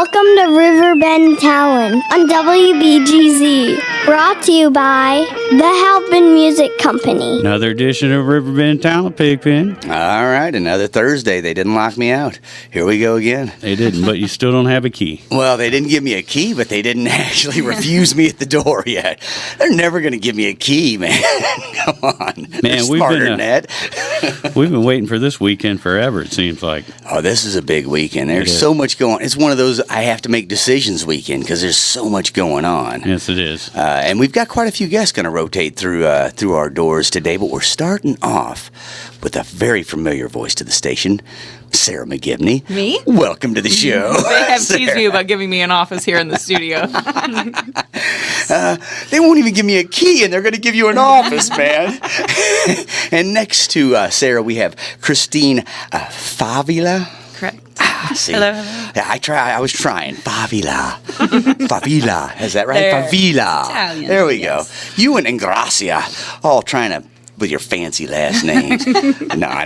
Welcome to Riverbend Talent on WBGZ. Brought to you by the Halpin Music Company. Another edition of Riverbend Talent, Pigpen. All right, another Thursday. They didn't lock me out. Here we go again. They didn't, but you still don't have a key. Well, they didn't give me a key, but they didn't actually refuse me at the door yet. They're never going to give me a key, man. Come on. They're smarter than that. We've been waiting for this weekend forever, it seems like. Oh, this is a big weekend. There's so much going on. It's one of those I have to make decisions weekend because there's so much going on. Yes, it is. And we've got quite a few guests going to rotate through our doors today, but we're starting off with a very familiar voice to the station, Sara McGibany. Me? Welcome to the show. They have teased me about giving me an office here in the studio. They won't even give me a key, and they're going to give you an office, man. And next to Sara, we have Christine Favilla. Correct. See, Hello. Yeah, I was trying. Favilla. Favilla. Is that right? There. Favilla. Italian, There we yes. go. You and Ingracia, all trying to with your fancy last names. No, I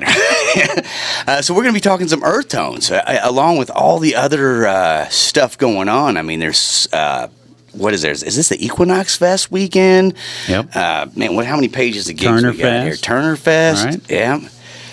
don't. So we're going to be talking some Earthtones, along with all the other stuff going on. I mean, there's... what is there? Is this the Equinox Fest weekend? Yep. Man, how many pages of gigs Turner we got here? Fest. Turner Fest. Right. Yeah.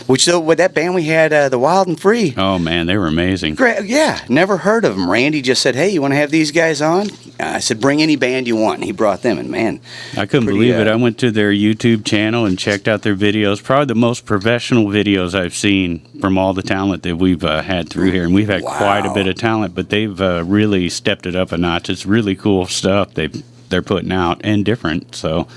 Which, though, with that band we had, the Wild and Free. Oh, man, they were amazing. Great. Yeah, never heard of them. Randy just said, hey, you want to have these guys on? I said, bring any band you want. And he brought them, and man. I couldn't believe it. I went to their YouTube channel and checked out their videos. Probably the most professional videos I've seen from all the talent that we've had through here. And we've had quite a bit of talent, but they've really stepped it up a notch. It's really cool stuff they're putting out and different, so...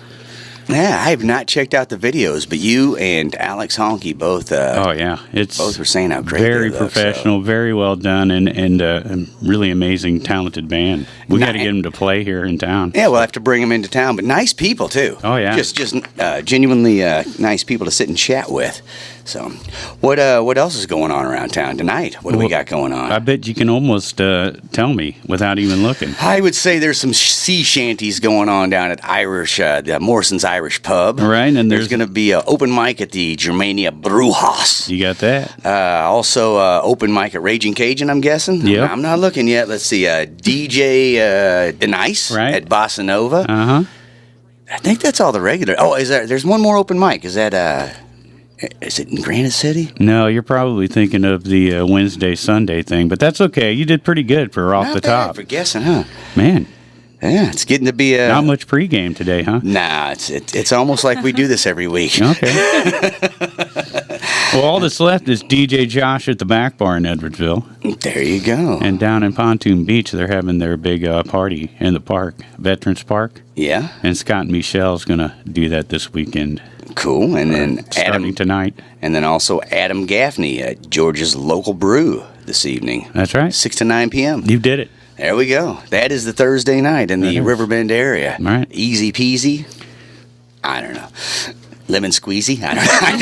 Yeah, I have not checked out the videos, but you and Alex Honky both. Both were saying how great very they look, professional, very well done, and a really amazing, talented band. We got to get them to play here in town. Yeah, we'll have to bring them into town, but nice people too. Oh yeah, just genuinely nice people to sit and chat with. So, what else is going on around town tonight? What do we got going on? I bet you can almost tell me without even looking. I would say there's some sea shanties going on down at the Morrison's Irish Pub. Right, and there's going to be an open mic at the Germania Brewhaus. You got that? Also, open mic at Raging Cajun, I'm guessing. Yeah. I'm not looking yet. Let's see. DJ Denise at Bossa Nova. Uh-huh. I think that's all the regular. Oh, there's one more open mic. Is it in Granite City? No, you're probably thinking of the Wednesday, Sunday thing, but that's okay. You did pretty good for off the top. For guessing, huh? Man. Yeah, it's getting to be a... Not much pregame today, huh? Nah, it's almost like we do this every week. Okay. Well, all that's left is DJ Josh at the Back Bar in Edwardsville. There you go. And down in Pontoon Beach, they're having their big party in the park, Veterans Park. Yeah. And Scott and Michelle's going to do that this weekend. Cool. And then starting tonight. And then also Adam Gaffney at George's Local Brew this evening. That's right. 6 to 9 p.m. You did it. There we go. That is the Thursday night in the Riverbend area. All right. Easy peasy. I don't know. Lemon squeezy? I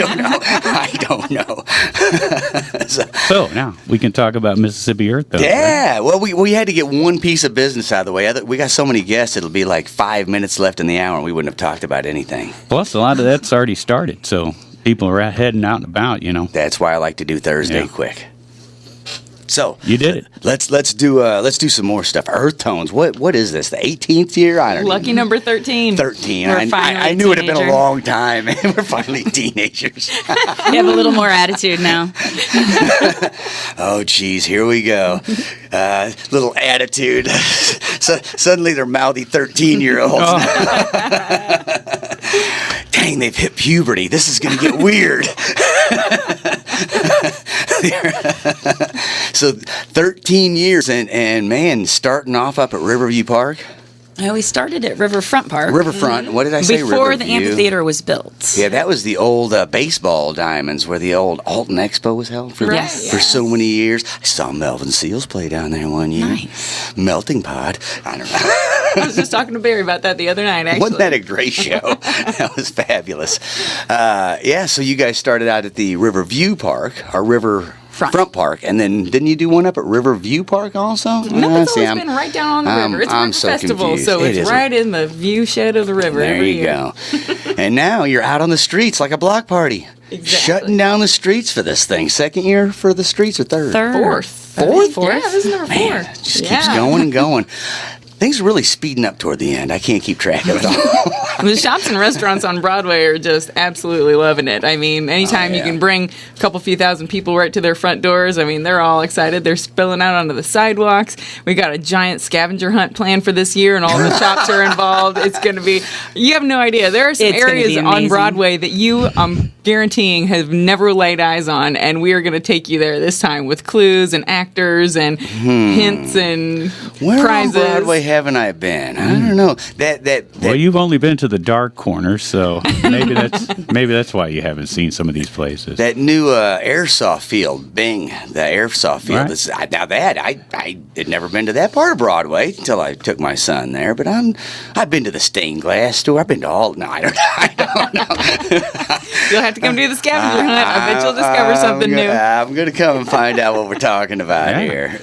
don't know. So now we can talk about Mississippi Earthtones. Yeah. Right? Well, we had to get one piece of business out of the way. We got so many guests, it'll be like 5 minutes left in the hour, and we wouldn't have talked about anything. Plus, a lot of that's already started, so people are heading out and about, you know. That's why I like to do Thursday quick. So you did it. Let's do some more stuff. Earthtones. What is this? The 18th year? I don't know. Lucky number 13. 13. I knew it had been a long time. We're finally teenagers. You have a little more attitude now. Oh, geez, here we go. Little attitude. So suddenly they're mouthy 13-year-olds. Dang, they've hit puberty. This is going to get weird. So 13 years and man, starting off up at Riverview Park. We started at Riverfront Park. Riverfront. What did I say? Before Riverview. the amphitheater was built. Yeah, that was the old baseball diamonds where the old Alton Expo was held for so many years. I saw Melvin Seals play down there one year. Nice. Melting Pot. I don't know. I was just talking to Barry about that the other night, actually. Wasn't that a great show? That was fabulous. So you guys started out at the Riverview Park, or Front Park, and then didn't you do one up at Riverview Park also? No, it's always been right down on the river. It's a river festival, confused. so it's right in the view shed of the river. There every you year. go. And now you're out on the streets like a block party. Exactly. Shutting down the streets for this thing. Second year for the streets or third? Fourth. Fourth? Yeah, this is number 4. Man, it just keeps going and going. Things are really speeding up toward the end. I can't keep track of it all. The shops and restaurants on Broadway are just absolutely loving it. I mean, anytime you can bring a couple few thousand people right to their front doors, I mean, they're all excited. They're spilling out onto the sidewalks. We got a giant scavenger hunt planned for this year, and all the shops are involved. It's going to be, you have no idea. There are some areas on Broadway that you, I'm guaranteeing, have never laid eyes on, and we are going to take you there this time with clues and actors and hints and prizes. Where on Broadway haven't I been? I don't know. Well, you've only been to the dark corner, so maybe that's why you haven't seen some of these places. That new airsoft field, Bing, the airsoft field. Right. Now that I had never been to that part of Broadway until I took my son there. But I've been to the stained glass store. I've been to Alton. No, I don't know. You'll have to come do the scavenger hunt. I bet you'll discover something new. I'm gonna come and find out what we're talking about here.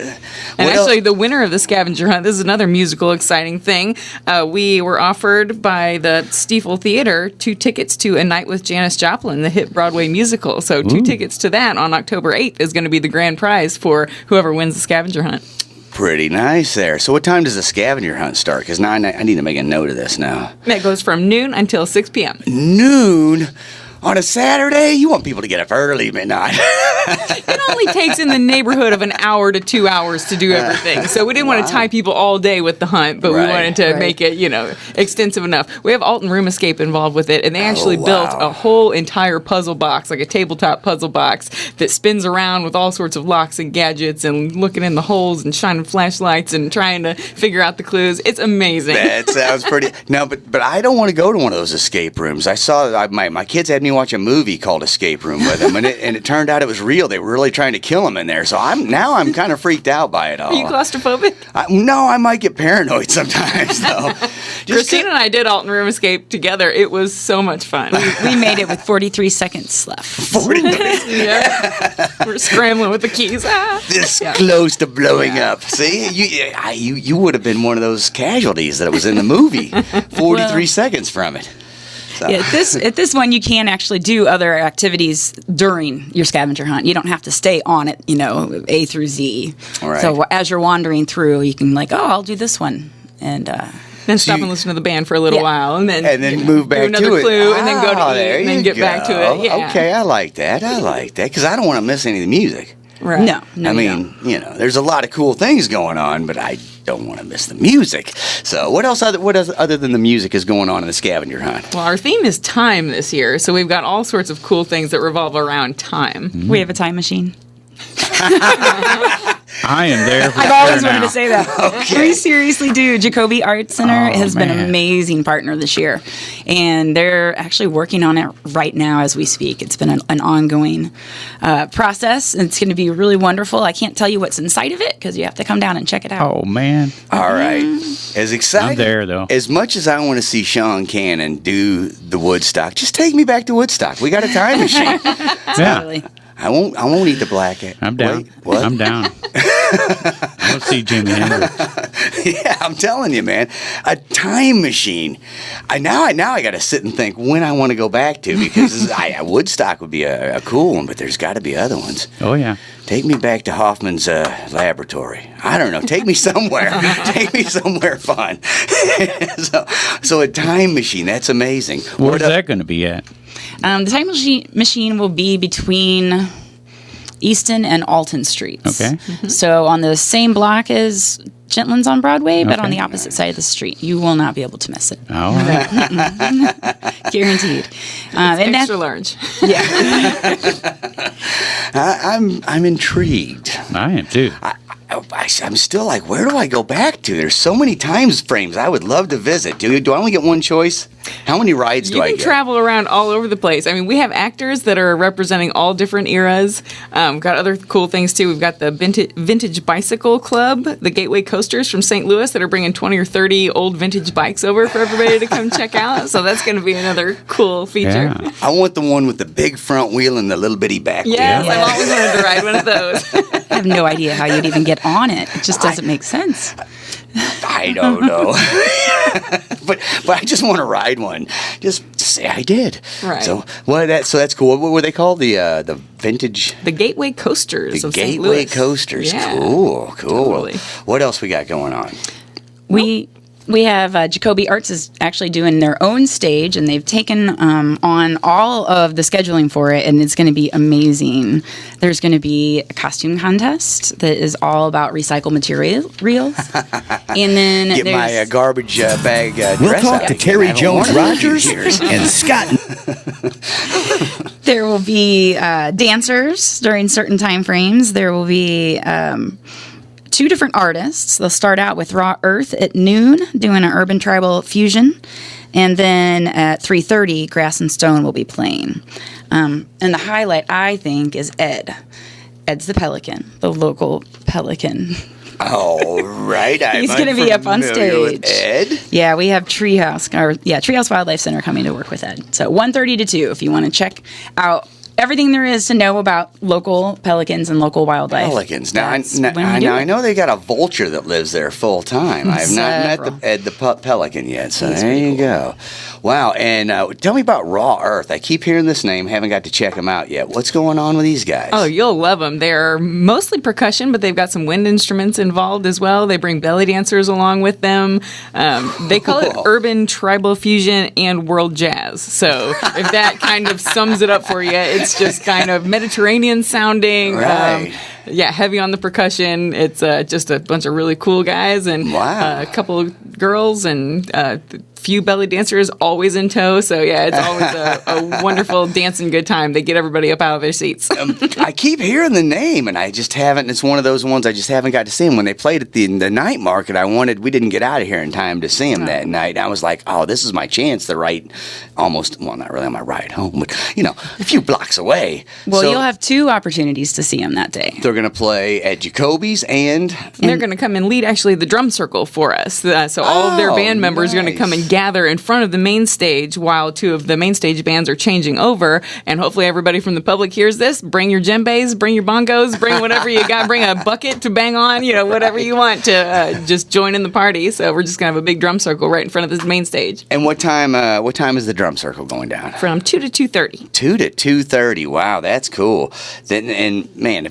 And What actually, else? the winner of the scavenger hunt, this is another musical exciting thing. We were offered by the Stiefel Theater 2 tickets to A Night with Janis Joplin, the hit Broadway musical. So 2 tickets to that on October 8th is going to be the grand prize for whoever wins the scavenger hunt. Pretty nice there. So what time does the scavenger hunt start? Because now I need to make a note of this now. That goes from noon until 6 p.m. Noon? On a Saturday? You want people to get up early midnight. It only takes in the neighborhood of an hour to 2 hours to do everything. So we didn't want to tie people all day with the hunt, but we wanted to make it, extensive enough. We have Alton Room Escape involved with it, and they actually built a whole entire puzzle box, like a tabletop puzzle box, that spins around with all sorts of locks and gadgets and looking in the holes and shining flashlights and trying to figure out the clues. It's amazing. That sounds pretty. No, but I don't want to go to one of those escape rooms. I saw my kids had me watch a movie called Escape Room with them, and it turned out it was real. They were really trying to kill him in there. So I'm kind of freaked out by it all. Are you claustrophobic? No, I might get paranoid sometimes though. Christine and I did Alton Room Escape together. It was so much fun. We made it with 43 seconds left. 40 minutes. Yeah. We're scrambling with the keys. This close to blowing up. See, you would have been one of those casualties that was in the movie. 43 seconds from it. So. Yeah, at this one, you can actually do other activities during your scavenger hunt. You don't have to stay on it, A through Z. Right. So as you're wandering through, you can I'll do this one. And then stop and listen to the band for a little while, and then move back do another to it. clue, and then go to there eat, and then you get go. back to it. Yeah. Okay, I like that because I don't want to miss any of the music. Right. No, I mean, there's a lot of cool things going on, but I don't want to miss the music. So what else other than the music is going on in the scavenger hunt? Well, our theme is time this year, so we've got all sorts of cool things that revolve around time. we have a time machine. I am there. I've always wanted to say that. Okay. We seriously do. Jacoby Art Center has been an amazing partner this year, and they're actually working on it right now as we speak. It's been an ongoing process, and it's going to be really wonderful. I can't tell you what's inside of it because you have to come down and check it out. Oh man! All right, as exciting. I'm there though. As much as I want to see Sean Cannon do the Woodstock, just take me back to Woodstock. We got a time machine. Yeah, Really. I won't eat the black. I'm down. Wait, what? I'm down. I want to see Jimi Hendrix. Yeah, I'm telling you, man, a time machine. Now I got to sit and think when I want to go back to because Woodstock would be a cool one, but there's got to be other ones. Oh yeah. Take me back to Hoffman's laboratory. I don't know. Take me somewhere. Take me somewhere fun. So a time machine. That's amazing. Where's that going to be at? The time machine will be between Easton and Alton Streets. Okay. So on the same block as Gentlin's on Broadway, but on Okay. the opposite side of the street. You will not be able to miss it. All right. Guaranteed. And Extra large. I'm intrigued. I am too. I'm still like, where do I go back to? There's so many times frames I would love to visit. Do I only get one choice? How many rides do I get? You can travel around all over the place. I mean, we have actors that are representing all different eras. We've got other cool things, too. We've got the Vintage Bicycle Club, the Gateway Coasters from St. Louis that are bringing 20 or 30 old vintage bikes over for everybody to come check out. So that's going to be another cool feature. Yeah. I want the one with the big front wheel and the little bitty back wheel. Yes, I've always wanted to ride one of those. I have no idea how you'd even get on it. It just doesn't make sense. I don't know. but I just want to ride one. Just say I did. Right. So that's cool. What were they called? The vintage. The Gateway Coasters The of St. Gateway Louis. Coasters. Yeah. Cool. Totally. What else we got going on? We have Jacoby Arts is actually doing their own stage, and they've taken on all of the scheduling for it, and it's going to be amazing. There's going to be a costume contest that is all about recycled materials, and then Get my garbage bag dress We'll talk out to again. I Terry haven't Jones worn it in a few Rogers years. and Scott. There will be dancers during certain time frames. There will be 2 different artists. They'll start out with Raw Earth at noon, doing an urban tribal fusion, and then at 3:30, Grass and Stone will be playing. And the highlight, I think, is Ed. Ed's the Pelican, the local Pelican. All right. He's going to be up on With stage. Ed. Yeah, we have Treehouse Wildlife Center coming to work with Ed. So 1:30 to 2 if you want to check out everything there is to know about local pelicans and local wildlife. Pelicans. Now, That's when we do I it. know they got a vulture that lives there full time. I have not Several. met the pelican yet, so He's there pretty you go. Wow, and tell me about Raw Earth. I keep hearing this name, haven't got to check them out yet. What's going on with these guys? Oh, you'll love them. They're mostly percussion, but they've got some wind instruments involved as well. They bring belly dancers along with them. They call it urban tribal fusion and world jazz. So if that kind of sums it up for you, it's just kind of Mediterranean sounding. Right. Heavy on the percussion. It's just a bunch of really cool guys and Wow. a couple of girls and few belly dancers always in tow. So yeah, it's always a wonderful dancing good time. They get everybody up out of their seats. I keep hearing the name, and I just haven't. It's one of those ones I just haven't got to see them. When they played at the night market, we didn't get out of here in time to see them that night. I was like, oh, this is my chance to ride not really on my ride home, but, a few blocks away. Well, So you'll have 2 opportunities to see him that day. they're going to play at Jacoby's And they're going to come and lead actually the drum circle for us. So all of their Oh, band members are going to come nice. and gather in front of the main stage while 2 of the main stage bands are changing over. And hopefully everybody from the public hears this. Bring your djembes, bring your bongos, bring whatever you got. Bring a bucket to bang on, whatever you want to just join in the party. So we're just going to have a big drum circle right in front of this main stage And what time is the drum circle going down? from 2 to 2:30. 2 to 2:30. Wow, that's cool. Then, and man,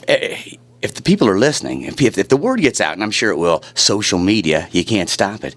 if the people are listening, if the word gets out, and I'm sure it will, social media, you can't stop it.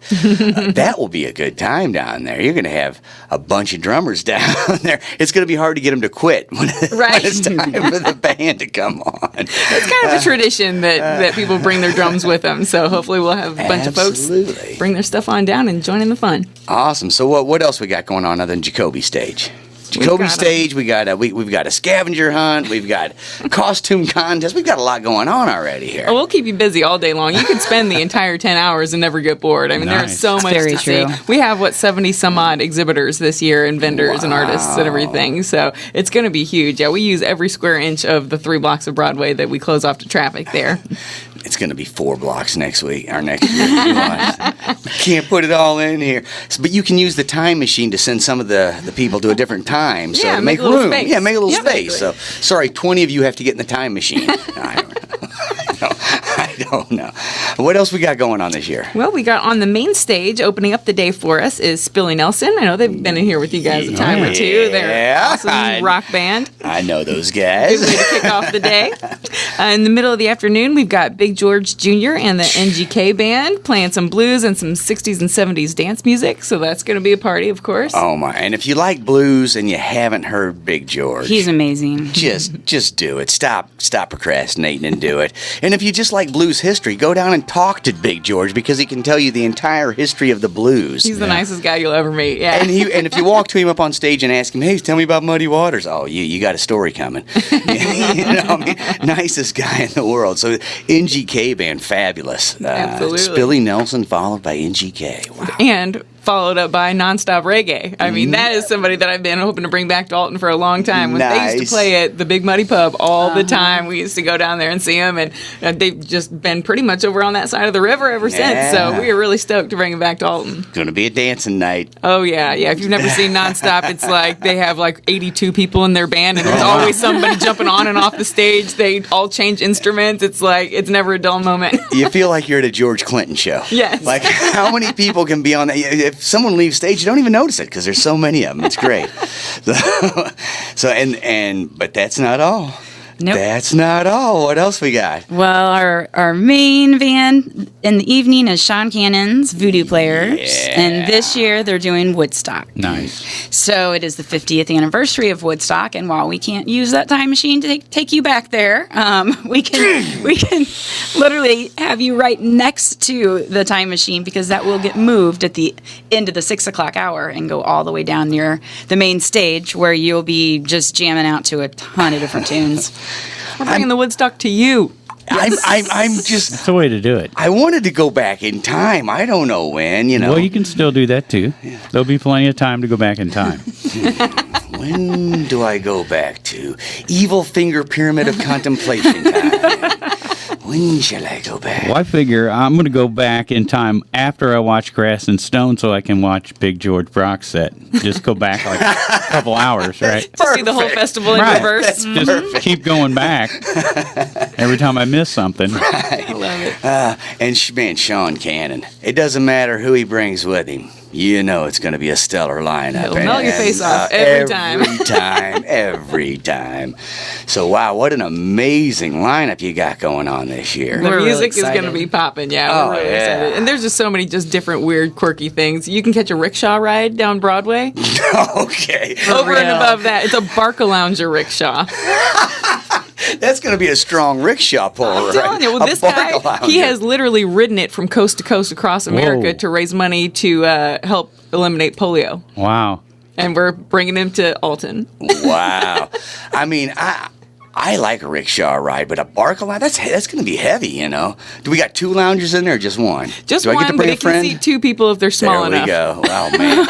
That will be a good time down there. You're going to have a bunch of drummers down there. It's going to be hard to get them to quit when it's time for the band to come on. It's kind of a tradition that people bring their drums with them. So hopefully we'll have a bunch of Absolutely. folks bring their stuff on down and join in the fun. Awesome. So what else we got going on other than Jacoby stage? Jacoby got stage. We got we've got a scavenger hunt. We've got costume contest. We've got a lot going on already here. We'll keep you busy all day long. You could spend the entire 10 hours and never get bored. I mean, there's Nice. so much Very to true. see. We have, 70 some odd exhibitors this year and vendors and artists and everything. So it's going to be huge. Yeah, we use every square inch of the 3 blocks of Broadway that we close off to traffic there. It's going to be 4 blocks next week or next year. We can't put it all in here. But you can use the time machine to send some of the people to a different time. So Yeah, to make make a little room. space. Yeah, make a little Yep. space. So sorry, 20 of you have to get in the time machine. I don't know. What else we got going on this year? Well, we got on the main stage opening up the day for us is Spilly Nelson. I know they've been in here with you guys a time or two. They're Yeah. an awesome rock band. I know those Good guys. way to kick off the day. In the middle of the afternoon, we've got Big George Jr. and the NGK band playing some blues and some 60s and 70s dance music. So that's going to be a party, of course. Oh my! And if you like blues and you haven't heard Big George, He's amazing. just do it. Stop procrastinating and do it. And if you just like blues history, go down and talk to Big George because he can tell you the entire history of the blues. He's the nicest guy you'll ever meet. Yeah. And if you walk to him up on stage and ask him, "Hey, tell me about Muddy Waters," oh, you got a story coming. Nicest guy in the world. So NGK band, fabulous. Absolutely. Billy Nelson followed by NGK. Wow. And followed up by nonstop reggae. I mean, that is somebody that I've been hoping to bring back to Alton for a long time. When they used to play at the Big Muddy Pub all the time, we used to go down there and see them, and they've just been pretty much over on that side of the river ever since. So we are really stoked to bring them back to Alton. Going to be a dancing night. Oh yeah. If you've never seen Nonstop, it's like they have like 82 people in their band, and there's always somebody jumping on and off the stage. They all change instruments. It's like it's never a dull moment. You feel like you're at a George Clinton show. Yes. Like how many people can be on that? If someone leaves stage, you don't even notice it because there's so many of them. It's great. But that's not all. Nope. That's not all. What else we got? Well, our main band in the evening is Sean Cannon's Voodoo Players. Yeah. And this year they're doing Woodstock. Nice. So it is the 50th anniversary of Woodstock, and while we can't use that time machine to take you back there, we can literally have you right next to the time machine, because that will get moved at the end of the 6 o'clock hour and go all the way down near the main stage, where you'll be just jamming out to a ton of different tunes. We're bringing the Woodstock to you. I'm just. That's the way to do it. I wanted to go back in time. I don't know when. Well, you can still do that too. There'll be plenty of time to go back in time. When do I go back to? Evil finger pyramid of contemplation time. When shall I go back? Well, I figure I'm going to go back in time after I watch Grass and Stone so I can watch Big George Brock's set. Just go back like a couple hours, right? To see the whole festival in reverse. Just keep going back every time I miss something. Right. I love it. And Sean Cannon. It doesn't matter who he brings with him. You know it's going to be a stellar lineup. He'll melt your face off every time. Every time. So, wow, what an amazing lineup you got going on this year. The We're really music is going to excited. be popping, we're really excited. And there's just so many just different weird, quirky things. You can catch a rickshaw ride down Broadway. Okay. Over and real. above that, it's a Barcalounger rickshaw. That's going to be a strong rickshaw pull, I'm right? telling you, well, this guy, he has literally ridden it from coast to coast across America to raise money to help eliminate polio. Wow. And we're bringing him to Alton. Wow. I mean, I like a rickshaw ride, but a Barcalounger, that's going to be heavy, you know. Do we got two loungers in there or just one? Just Do I get one, to but bring it a can friend? seat two people if they're small There enough. we go. Oh, man.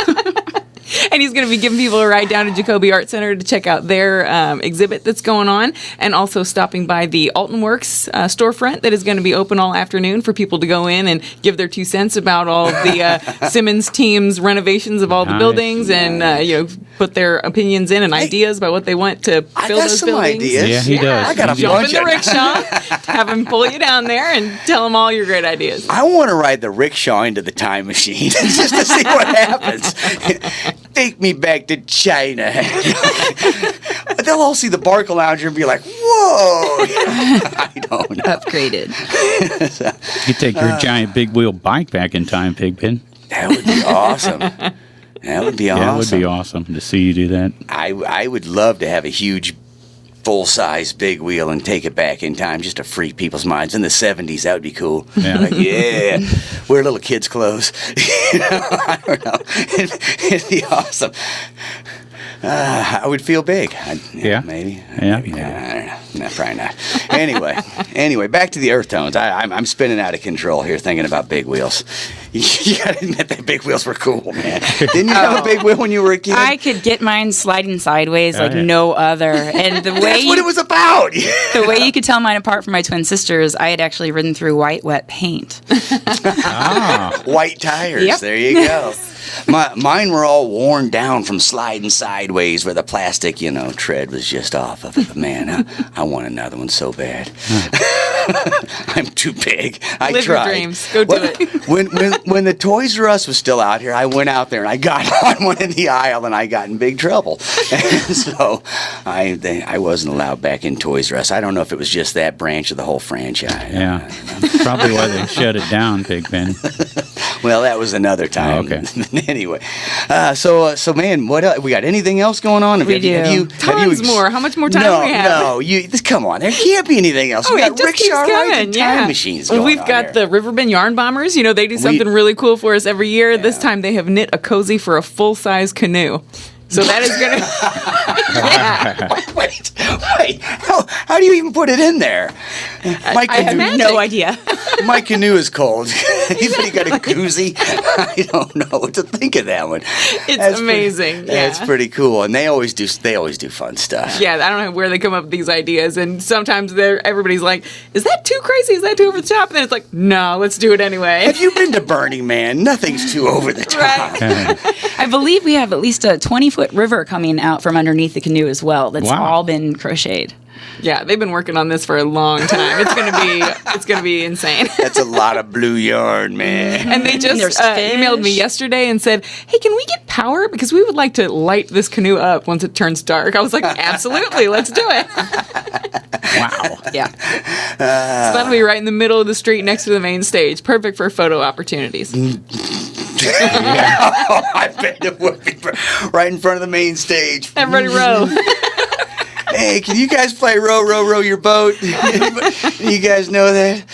And he's going to be giving people a ride down to Jacoby Art Center to check out their exhibit that's going on, and also stopping by the Alton Works storefront that is going to be open all afternoon for people to go in and give their 2 cents about all of the Simmons team's renovations of all the Nice. buildings, and put their opinions in and ideas about what they want to I fill got those some buildings. ideas. Yeah, he does. I got a He Jump bunch in the of rickshaw, have him pull you down there, and tell them all your great ideas. I want to ride the rickshaw into the time machine just to see what happens. Take me back to China. They'll all see the Barcalounger and be like, whoa. I don't know. Upgraded. You could take your giant big wheel bike back in time, Pigpen. That would be awesome. That would be awesome. Yeah, it would be awesome to see you do that. I would love to have a huge full-size big wheel and take it back in time just to freak people's minds. In the 70s, that would be cool. Yeah. Like, yeah, wear little kids' clothes. I don't know. It'd be awesome. I would feel big. Yeah. Maybe. Yeah. Maybe. I don't know. No, probably not. Anyway, back to the Earthtones. I'm spinning out of control here thinking about big wheels. You gotta admit that big wheels were cool, man. Didn't you have a big wheel when you were a kid? I could get mine sliding sideways like yeah. no other. And the way That's what it was about. the way you could tell mine apart from my twin sisters, I had actually ridden through white wet paint. White tires. Yep. There you go. Mine were all worn down from sliding sideways where the plastic, tread was just off of it. But man, I want another one so bad. I'm too big. I Live your tried. dreams. Go do it. When the Toys R Us was still out here, I went out there and I got on one in the aisle and I got in big trouble. And so I wasn't allowed back in Toys R Us. I don't know if it was just that branch of the whole franchise. Yeah. Probably why they shut it down, Pigpen. Well, that was another time. Oh, okay. Anyway, so man, what else? We got anything else going on? We do. Tons more. How much more time do we have? No, come on. There can't be anything else. We it got just keeps rickshaw rides coming, and time machines going We've on got there. the Riverbend Yarn Bombers. They do something really cool for us every year. This time they have knit a cozy for a full-size canoe. So that is going to... Wait. How do you even put it in there? My I have canoe, no idea. my canoe is cold. You said you got a koozie? I don't know what to think of that one. It's amazing. That's pretty cool. And they always do fun stuff. Yeah, I don't know where they come up with these ideas. And sometimes everybody's like, is that too crazy? Is that too over the top? And then it's like, no, let's do it anyway. Have you been to Burning Man? Nothing's too over the top. Right. I believe we have at least a 20-foot river coming out from underneath the canoe as well. That's all been crocheted. Yeah, they've been working on this for a long time. It's gonna be insane. That's a lot of blue yarn, man. And they just There's emailed me fish. yesterday and said, "Hey, can we get power? Because we would like to light this canoe up once it turns dark." I was like, "Absolutely, let's do it." Wow. Yeah. So that'll be right in the middle of the street next to the main stage. Perfect for photo opportunities. I bet it would be right in front of the main stage. Everybody row. Hey, can you guys play row your boat? You guys know that?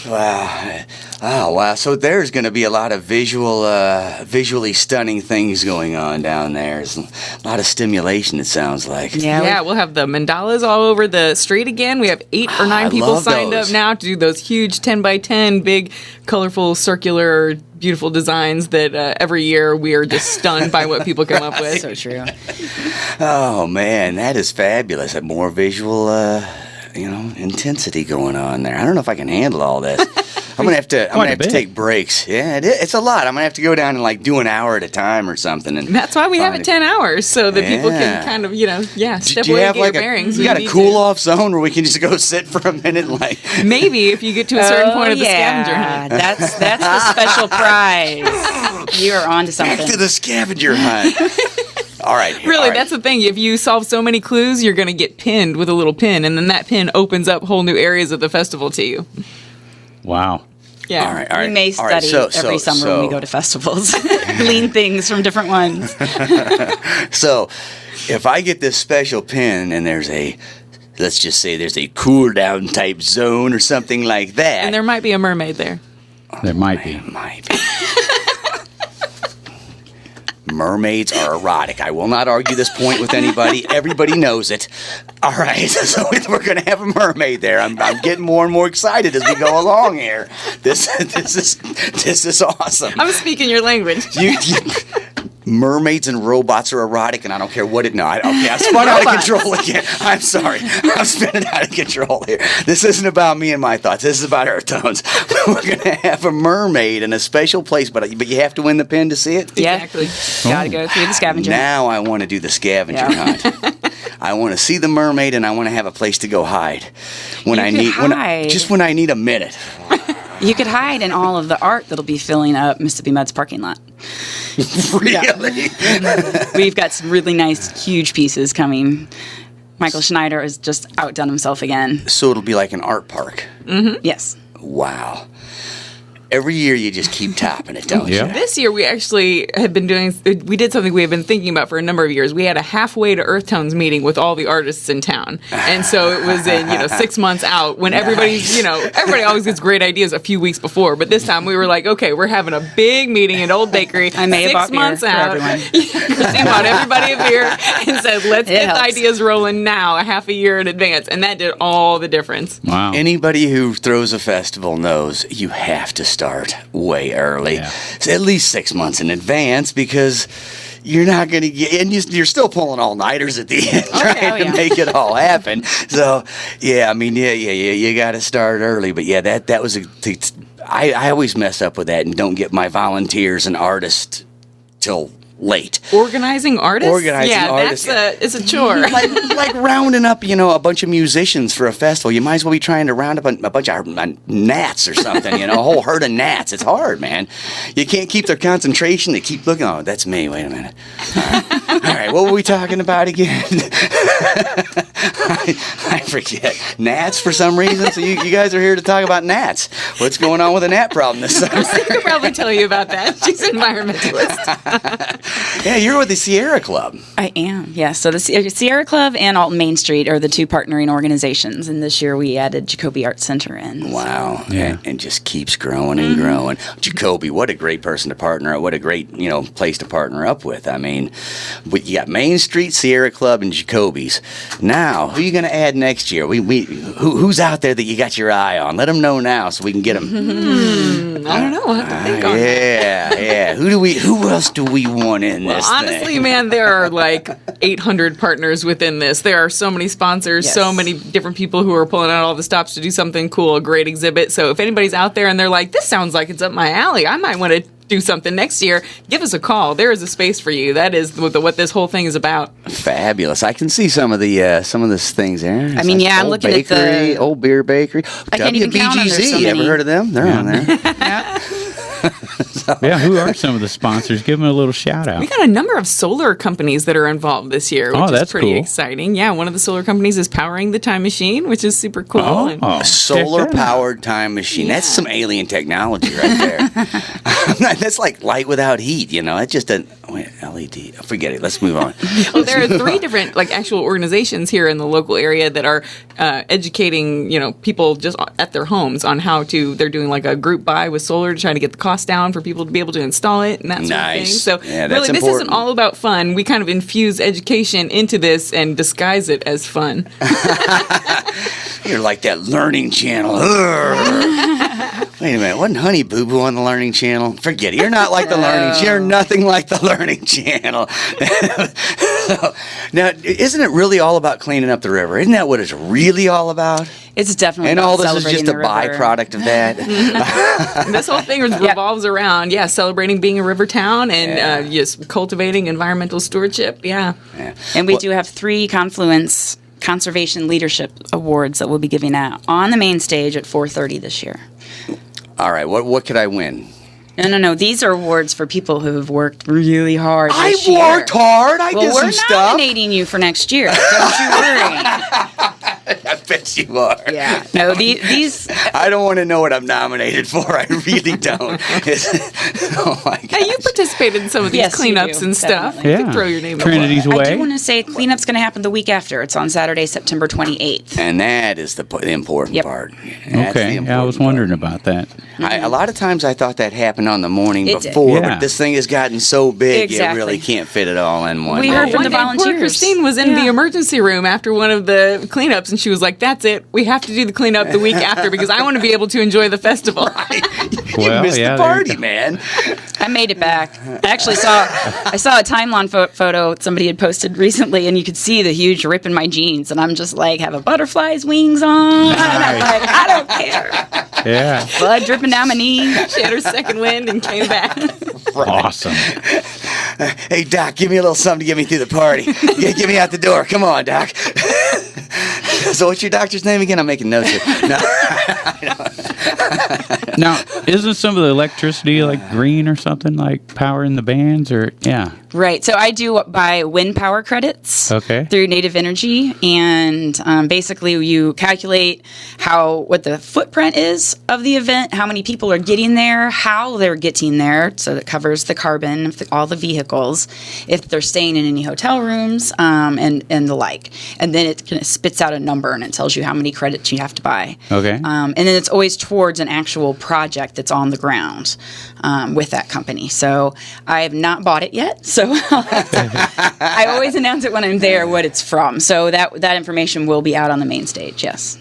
Wow. Oh, wow. So there's going to be a lot of visually stunning things going on down there. There's a lot of stimulation, it sounds like. Yeah, we'll have the mandalas all over the street again. We have 8 or 9 I people love signed those. up now to do those huge 10 by 10, big, colorful, circular, beautiful designs that every year we are just stunned by what people come up with. So true. Oh, man, that is fabulous. More visual, intensity going on there. I don't know if I can handle all this. I'm gonna have to take breaks. Yeah, it's a lot. I'm gonna have to go down and do an hour at a time or something. And that's why we have it 10 hours, so that people can kind of, step do you away have and get your bearings. you got a cool off zone where we can just go sit for a minute and Maybe if you get to a certain point of the scavenger hunt. That's the special prize. You are on to something. back to the scavenger hunt. All right. Really, all right. that's the thing. If you solve so many clues, you're going to get pinned with a little pin, and then that pin opens up whole new areas of the festival to you. Wow. Yeah. All right. We may study every summer when we go to festivals. Glean things from different ones. So, if I get this special pin and let's just say there's a cool down type zone or something like that. And there might be a mermaid there. There might be. Might be. Mermaids are erotic. I will not argue this point with anybody. Everybody knows it. All right, so we're going to have a mermaid there. I'm getting more and more excited as we go along here. This is awesome. I'm speaking your language. Mermaids and robots are erotic, and I don't care what it. No, I spun out of control again. I'm sorry. I'm spinning out of control here. This isn't about me and my thoughts. This is about Earthtones. We're gonna have a mermaid in a special place, but you have to win the pin to see it. Yeah. Exactly. Got to go through the scavenger. Now I want to do the scavenger hunt. I want to see the mermaid, and I want to have a place to go hide when I need a minute. You could hide in all of the art that'll be filling up Mississippi Mud's parking lot. Really? We've got some really nice, huge pieces coming. Michael Schneider has just outdone himself again. So it'll be like an art park. Mm-hmm. Yes. Wow. Every year you just keep topping it, don't you? This year we actually we did something we have been thinking about for a number of years. We had a halfway to Earthtones meeting with all the artists in town. And so it was in, 6 months out when everybody's, everybody always gets great ideas a few weeks before. But this time we were like, okay, we're having a big meeting at Old Bakery. I may have 6 bought beer months for out. everyone. Christine bought everybody a beer and said, let's get helps. the ideas rolling now, a half a year in advance. And that did all the difference. Wow. Anybody who throws a festival knows you have to start way early. Yeah. So at least 6 months in advance, because you're not going to get, and you're still pulling all-nighters at the end trying to make it all happen. So, you got to start early. But yeah, that was I always mess up with that and don't get my volunteers and artists till late. Organizing artists? Artists. It's a chore. like rounding up, a bunch of musicians for a festival. You might as well be trying to round up a bunch of gnats or something, a whole herd of gnats. It's hard, man. You can't keep their concentration. They keep looking. Oh, that's me. Wait a minute. All right, what were we talking about again? I forget. Gnats for some reason. So you guys are here to talk about gnats. What's going on with the gnat problem this summer? She could probably tell you about that. She's an environmentalist. Yeah, you're with the Sierra Club. I am, yes. So the Sierra Club and Alton Main Street are the two partnering organizations, and this year we added Jacoby Arts Center in. Wow. Yeah. And just keeps growing and growing. Jacoby, what a great person to partner. What a great, place to partner up with. I mean, you got Main Street, Sierra Club, and Jacoby's. Now, who are you going to add next year? Who's out there that you got your eye on? Let them know now so we can get them. I don't know. We'll have to think on that. Yeah. Who else do we want in this Honestly, thing? man, there are like 800 partners within this. There are so many sponsors, Yes. so many different people who are pulling out all the stops to do something cool, a great exhibit. So if anybody's out there and they're like, this sounds like it's up my alley, I might want to do something next year, give us a call. There is a space for you. That is what this whole thing is about. Fabulous. I can see some of these things there. I mean, I'm Old looking at bakery, the- Old Beer Bakery. I can't even count them. There's so WBGZ, ever many. heard of them? They're on there. Yeah, who are some of the sponsors? Give them a little shout out. We got a number of solar companies that are involved this year, which that's is pretty cool. exciting. Yeah, one of the solar companies is powering the time machine, which is super cool. And Oh, Solar-powered time machine. That's some alien technology right there. That's like light without heat, It's just a LED. Forget it. Let's move on. well, there are 3 different actual organizations here in the local area that are educating people just at their homes on how to. They're doing like a group buy with solar to try to get the cost down for people to be able to install it and that sort of thing. Nice. So Yeah, that's really, this isn't important. all about fun. We kind of infuse education into this and disguise it as fun. You're like that Learning Channel. Wait a minute. Wasn't Honey Boo Boo on the Learning Channel? Forget it. You're not like the Learning Channel. You're nothing like the Learning Channel. Now, isn't it really all about cleaning up the river? Isn't that what it's really all about? It's definitely And about all this is celebrating just a the river. byproduct of that. This whole thing revolves around celebrating being a river town and just cultivating environmental stewardship. Yeah. And we do have 3 Confluence Conservation Leadership Awards that we'll be giving out on the main stage at 4:30 this year. All right. What could I win? No. These are awards for people who have worked really hard I this year. worked hard. I Well, did we're some stuff. nominating you for next year. Don't you worry. I bet you are. Yeah. No, these I don't want to know what I'm nominated for. I really don't. Oh my God. Hey, you participated in some of these Yes, you cleanups do, and stuff. definitely. You Yeah. could throw your name Trinity's in the Way. I do want to say cleanup's going to happen the week after. It's on Saturday, September 28th. And that is the important Yep. part. That's the Okay, yeah, I important was wondering part. about that. A lot of times I thought that happened on the morning It did. before, Yeah. but this thing has gotten so big Exactly. you really can't fit it all in one. We day. heard from One the day, poor volunteers. Christine was in the emergency room after one of the cleanups, and she was like, "That's it. We have to do the cleanup the week after because I want to be able to enjoy the festival." You Well, missed yeah, the there you party, go. man. I made it back. I actually saw a timeline photo somebody had posted recently, and you could see the huge rip in my jeans, and I'm just like, have a butterfly's wings on. And I'm like, I don't care. Yeah, Blood dripping down my knee. She had her second wind and came back. awesome. Hey, Doc, give me a little something to get me through the party. Get me out the door. Come on, Doc. So what's your doctor's name again? I'm making notes here. No. Now, isn't some of the electricity like green or something, like powering the bands? Or yeah, Right. So I do buy wind power credits through Native Energy, and basically you calculate what the footprint is of the event, how many people are getting there, how they're getting there, so that covers the carbon of all the vehicles, if they're staying in any hotel rooms, and the like. And then it kind of spits out a number, and it tells you how many credits you have to buy. Okay. And then it's always towards an actual project that's on the ground with that company. So I have not bought it yet. So I always announce it when I'm there what it's from. So that information will be out on the main stage, yes.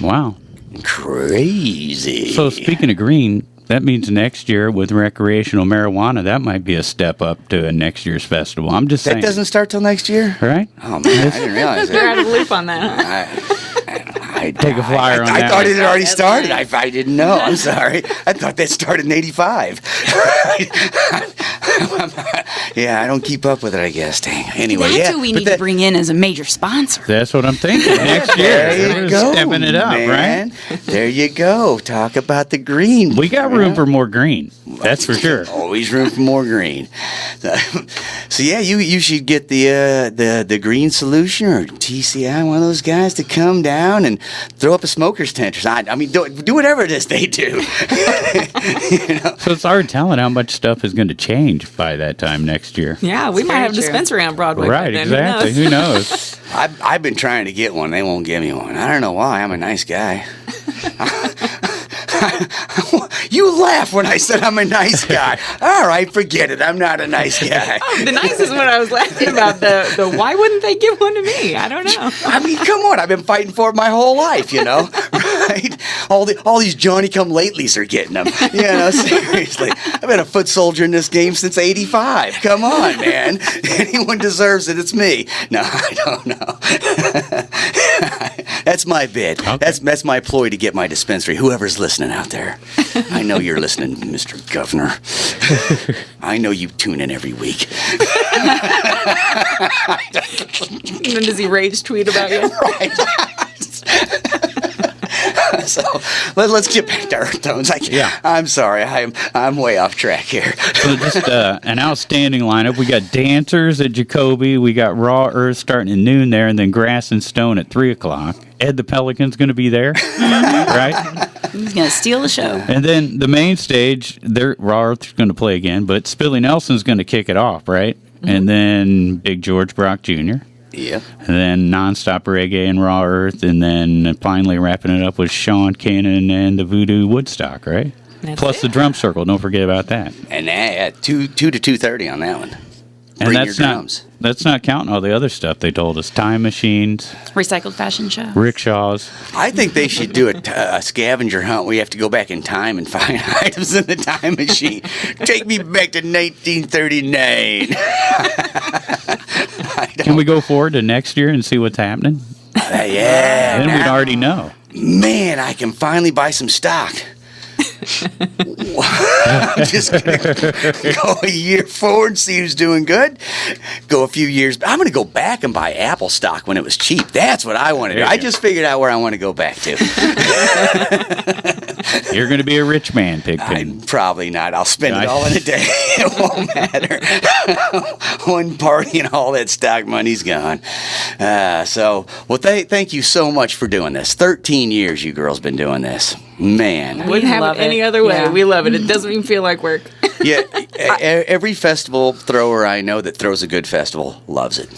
Wow. Crazy. So speaking of green, that means next year with recreational marijuana, that might be a step up to next year's festival. I'm just saying. That doesn't start till next year? Right? Oh, man, I didn't realize You're that. out of the loop on that. Huh? Take a flyer on I that. thought it one. had already started. I didn't know. I'm sorry. I thought that started in 85. Yeah, I don't keep up with it, I guess. Dang. Anyway, That's yeah. who we but need to bring in as a major sponsor. That's what I'm thinking. Next year, There you go. stepping it up, man. right? There you go. Talk about the green. We got room for more green. That's for sure. Always room for more green. So yeah, you should get the green solution or TCI, one of those guys to come down and throw up a smoker's tent. I mean, do whatever it is they do. So it's hard telling how much stuff is going to change by that time next year. Yeah, we might very have a true. dispensary on Broadway. Right, by then. exactly. Who knows? I've been trying to get one. They won't give me one. I don't know why. I'm a nice guy. You laugh when I said I'm a nice guy. All right, forget it. I'm not a nice guy. The nice is what I was laughing about. The why wouldn't they give one to me? I don't know. I mean, come on. I've been fighting for it my whole life, right? All these Johnny-come-latelys are getting them. Seriously. I've been a foot soldier in this game since '85. Come on, man. Anyone deserves it, it's me. No, I don't know. That's my bid. Okay. That's my ploy to get my dispensary. Whoever's listening out there, I know you're listening, Mr. Governor. I know you tune in every week. And then does he rage tweet about you? Right. So let's get back to Earthtones. I'm sorry, I'm way off track here. So just an outstanding lineup. We got dancers at Jacoby. We got Raw Earth starting at noon there, and then Grass and Stone at 3 o'clock. Ed the Pelican's going to be there, right? He's going to steal the show. And then the main stage, Raw Earth's going to play again, but Spilly Nelson's going to kick it off, right? Mm-hmm. And then Big George Brock Jr. Yeah. And then Nonstop Reggae and Raw Earth, and then finally wrapping it up with Sean Cannon and the Voodoo Woodstock, right? Plus the drum circle. Don't forget about that. And at 2 to 2:30 on that one. And Bring your drums. That's not counting all the other stuff they told us. Time machines, Recycled fashion show. rickshaws. I think they should do a scavenger hunt where you have to go back in time and find items in the time machine. Take me back to 1939. Can we go forward to next year and see what's happening? Yeah. Then we'd already know. Man, I can finally buy some stock. I'm just going to go a year forward and see who's doing good. Go a few years. I'm going to go back and buy Apple stock when it was cheap. That's what I want to do. I just figured out where I want to go back to. You're going to be a rich man, Pigpen. Probably not. I'll spend it all in a day. It won't matter. One party and all that stock money's gone. Thank you so much for doing this. 13 years you girls been doing this. Man. Wouldn't have love it any it. other way. Yeah. We love it. It doesn't even feel like work. Yeah, every festival thrower I know that throws a good festival loves it.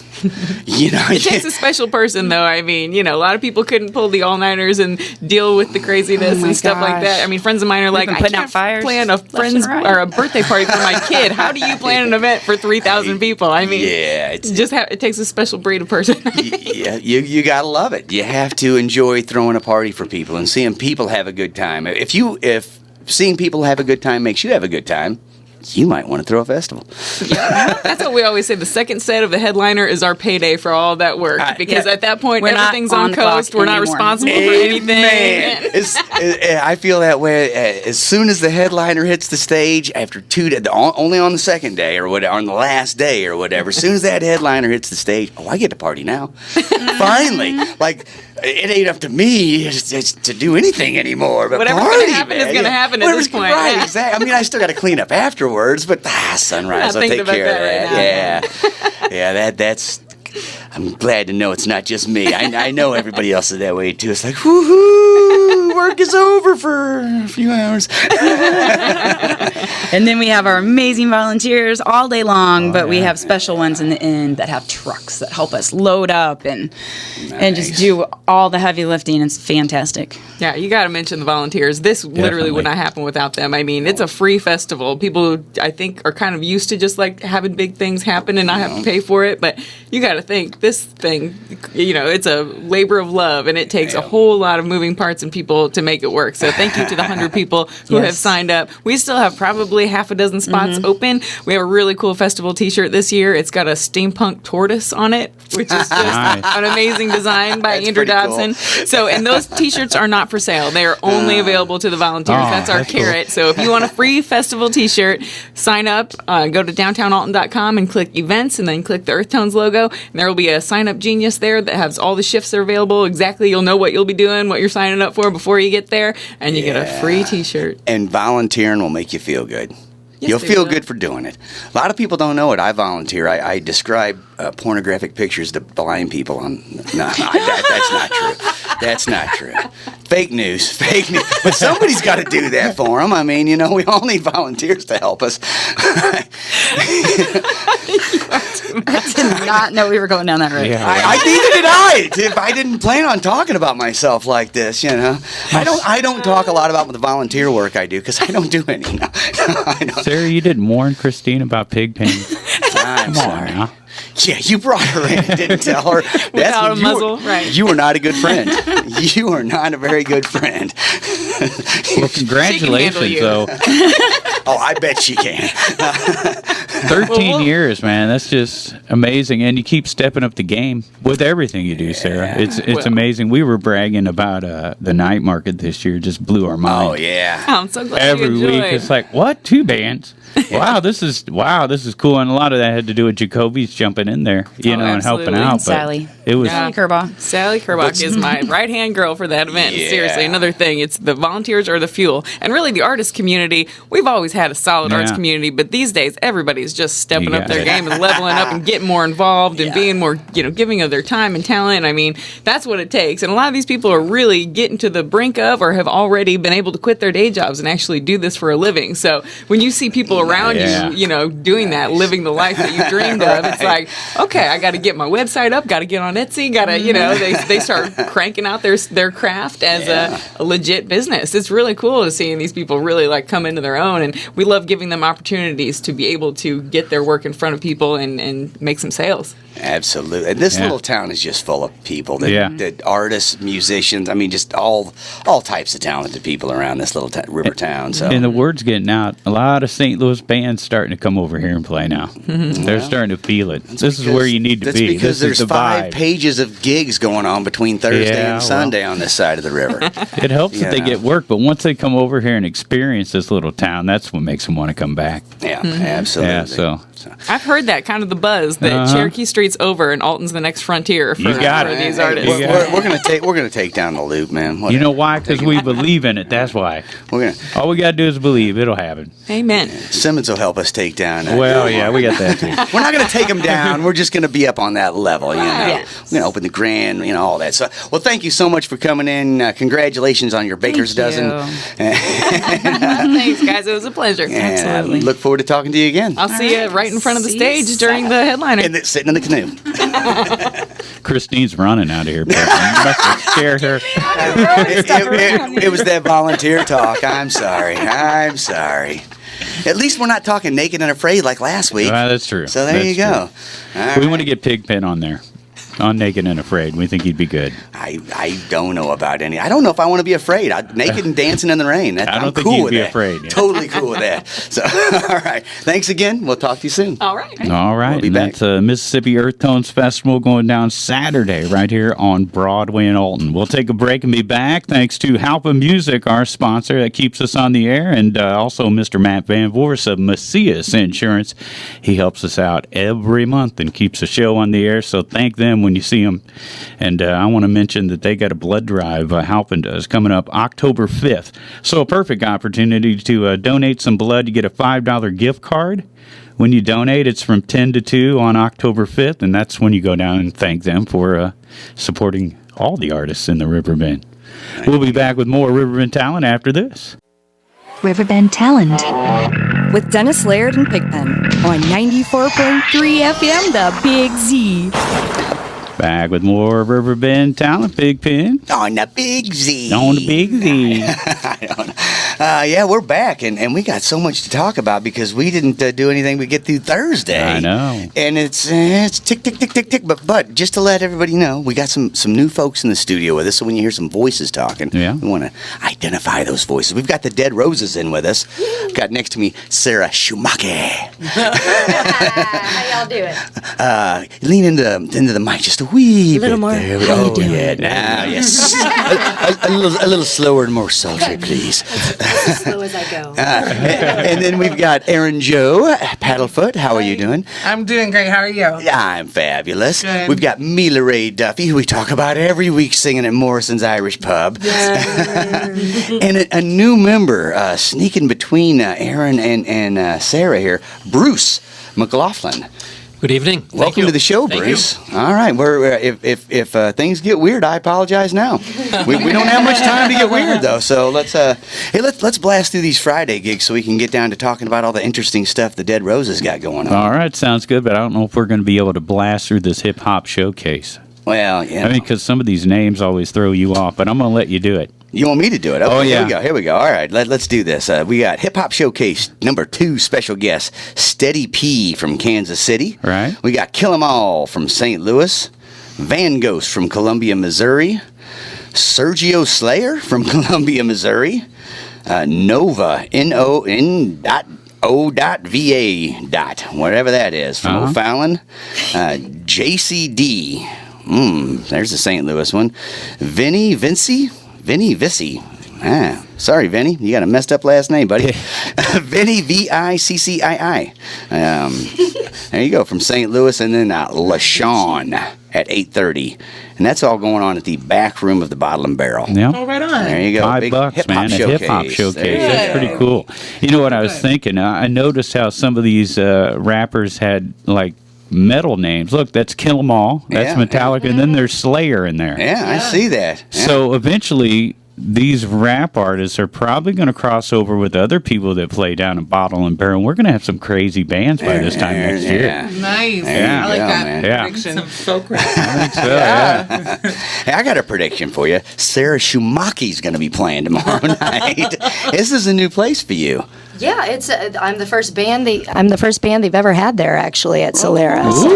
It takes a special person, though. I mean, a lot of people couldn't pull the all-nighters and deal with the craziness and stuff like that. I mean, friends of mine are like, been I putting can't out fires plan a left and friend's right. or a birthday party for my kid. How do you plan an event for 3,000 people? I mean, Yeah, it takes a special breed of person. yeah, you gotta love it. You have to enjoy throwing a party for people and seeing people have a good time. If seeing people have a good time makes you have a good time, you might want to throw a festival. That's what we always say. The second set of the headliner is our payday for all that work. Because at that point, We're not everything's on on the clock coast. We're not anymore. responsible for anything. I feel that way. As soon as the headliner hits the stage, after only on the second day or whatever, on the last day or whatever, as soon as that headliner hits the stage, I get to party now. Finally. It ain't up to me to do anything anymore. But Whatever's party, gonna happen is gonna happen at this point. Right, Yeah. exactly. I mean, I still got to clean up afterwards, but sunrise, I'll thinking take about care of that that. right now. Yeah, that's. I'm glad to know it's not just me. I know everybody else is that way too. It's like, woohoo, work is over for a few hours. And then we have our amazing volunteers all day long, but we have special ones in the end that have trucks that help us load up and just do all the heavy lifting. It's fantastic. Yeah, you got to mention the volunteers. This literally would not happen without them. I mean, it's a free festival. People, I think, are kind of used to just having big things happen and not have to pay for it. But you got to think this thing, it's a labor of love, and it takes a whole lot of moving parts and people to make it work. So thank you to the 100 people who have signed up. We still have probably half a dozen spots open. We have a really cool festival T-shirt this year. It's got a steampunk tortoise on it, which is just an amazing design by Andrew Dobson. Cool. So, and those T-shirts are not for sale. They are only available to the volunteers. That's our carrot. Cool. So if you want a free festival T-shirt, sign up. Go to downtownalton.com and click events, and then click the Earthtones logo. And there will be a sign-up genius there that has all the shifts that are available. Exactly, you'll know what you'll be doing, what you're signing up for before you get there, and you get a free T-shirt. And volunteering will make you feel good. Yes, You'll feel good for doing it. A lot of people don't know it. I volunteer. I describe pornographic pictures to blind people. That's not true. That's not true. Fake news. Fake news. But somebody's got to do that for them. I mean, we all need volunteers to help us. I did not know we were going down that road. Yeah. Neither did I. I didn't plan on talking about myself like this, I don't talk a lot about the volunteer work I do because I don't do any. No, I don't. Sarah, you didn't warn Christine about pig pain. I'm sorry. Now. Yeah, you brought her in and didn't tell her. Without a muzzle, right. You were not a good friend. You are not a very good friend. Well, congratulations, though. Oh, I bet she can. 13 years, man. That's just amazing. And you keep stepping up the game with everything you do, Sarah. It's amazing. We were bragging about the night market this year. Just blew our mind. Oh, yeah. Oh, I'm so glad Every you enjoyed. week, it's like, what? 2 bands? Wow, this is cool. And a lot of that had to do with Jacoby's jumping in there, and helping out. But Sally. It was Sally Kerbach. Sally Kerbach is my right-hand girl for that event. Yeah. Seriously, another thing, it's the volunteers are the fuel. And really, the artist community, we've always had a solid arts community, but these days, everybody's just stepping up their game and leveling up and getting more involved and being more, giving of their time and talent. I mean, that's what it takes. And a lot of these people are really getting to the brink of or have already been able to quit their day jobs and actually do this for a living. So when you see people around you, doing that, living the life that you dreamed of, it's like, okay, I got to get my website up, got to get on Etsy, got to, they start cranking out their craft as a legit business. It's really cool to seeing these people really come into their own, and we love giving them opportunities to be able to get their work in front of people and make some sales. Absolutely. And this little town is just full of people. That artists, musicians, just all types of talented people around this little river town. So. And the word's getting out. A lot of St. Louis bands starting to come over here and play now. Mm-hmm. They're starting to feel it. This is where you need to be. That's because there's 5 pages of gigs going on between Thursday and Sunday on this side of the river. It helps that they get work, but once they come over here and experience this little town, that's what makes them want to come back. Yeah, absolutely. Yeah, so I've heard that kind of the buzz that Cherokee Street's over and Alton's the next frontier for these artists. We're gonna take down the loop, man. You know why? Because we believe in it. That's why. All we gotta do is believe. It'll happen. Amen. Simmons will help us take down. We got that too. We're not gonna take them down. We're just gonna be up on that level. Yes. We're gonna open the grand, all that. So, well, thank you so much for coming in. Congratulations on your baker's dozen. Thanks, guys. It was a pleasure. Absolutely. Look forward to talking to you again. I'll see you right in front of the stage during the headliner. And sitting in the canoe. Christine's running out of here. You must have scared her. It was that volunteer talk. I'm sorry. At least we're not talking naked and afraid like last week. That's true. So there you go. We want to get Pigpen on there. On Naked and Afraid. We think he'd be good. I don't know about any. I don't know if I want to be afraid. Naked and dancing in the rain. I don't think you'd be afraid. Yeah. Totally cool with that. So, all right. Thanks again. We'll talk to you soon. All right. We'll be back. That's Mississippi Earthtones Festival going down Saturday right here on Broadway in Alton. We'll take a break and be back. Thanks to Halpin Music, our sponsor that keeps us on the air, and also Mr. Matt Van Voorhis of Macias Insurance. He helps us out every month and keeps the show on the air, so thank them when you see them. And I want to mention that they got a blood drive, Halpin does, coming up October 5th. So a perfect opportunity to donate some blood. You get a $5 gift card. When you donate, it's from 10 to 2 on October 5th, and that's when you go down and thank them for supporting all the artists in the Riverbend. We'll be back with more Riverbend Talent after this. Riverbend Talent with Dennis Laird and Pigpen on 94.3 FM, The Big Z. Back with more Riverbend Talent, Big Pin. On the Big Z. On the Big Z. Yeah, we're back, and we got so much to talk about because we didn't do anything but get through Thursday. I know. And it's tick, tick, tick, tick, tick. But just to let everybody know, we got some new folks in the studio with us, so when you hear some voices talking, we want to identify those voices. We've got the Dead Roses in with us. Got next to me, Sara Shewmake. How y'all doing? Lean into the mic just a wee little bit. more. There we How go. you doing? Yeah, now, yes. a little slower and more sultry, please. As slow as I go. And then we've got Aaron Joe, Paddlefoot. How are you doing? I'm doing great. How are you? I'm fabulous. Good. We've got Mila Ray Duffy, who we talk about every week singing at Morrison's Irish Pub. And a new member sneaking between Aaron and Sara here, Bruce McLaughlin. Good evening. Welcome to the show, Thank Bruce. All right, if things get weird, I apologize now. We don't have much time to get weird though, so let's blast through these Friday gigs so we can get down to talking about all the interesting stuff the Dead Roses got going on. All right, sounds good, but I don't know if we're going to be able to blast through this hip hop showcase. Well, yeah. I mean, because some of these names always throw you off, but I'm going to let you do it. You want me to do it? Okay, Oh, yeah. Here we go. All right, let's do this. We got Hip Hop Showcase number 2 special guest, Steddy P from Kansas City. Right. We got Kill 'Em All from St. Louis. Van Ghost from Columbia, Missouri. Sergio Slayer from Columbia, Missouri. N.O.VA, N.O.VA, whatever that is, from O'Fallon. JCD. There's the St. Louis one. VENNY, VICCII. Sorry, Venny. You got a messed up last name, buddy. VENNY, VICCII. There you go, from St. Louis. And then LaShawn at 8:30. And that's all going on at the back room of the Bottle and Barrel. Yeah. Oh, right on. There you go. $5, man. A hip hop showcase. That's pretty cool. You know what I was thinking? I noticed how some of these rappers had like metal names. Look, that's Kill 'Em All. That's Metallica, and then there's Slayer in there. Yeah, I see that. Yeah. So eventually, these rap artists are probably going to cross over with other people that play down in Bottle and Barrel. We're going to have some crazy bands by this time next year. Nice. There I like you go, that man. Yeah. prediction. Some folk rap. I think so, yeah. Hey, I got a prediction for you. Sara Shewmake's going to be playing tomorrow night. This is a new place for you. Yeah, it's. I'm the first band. I'm the first band they've ever had there, actually, at Solera. So,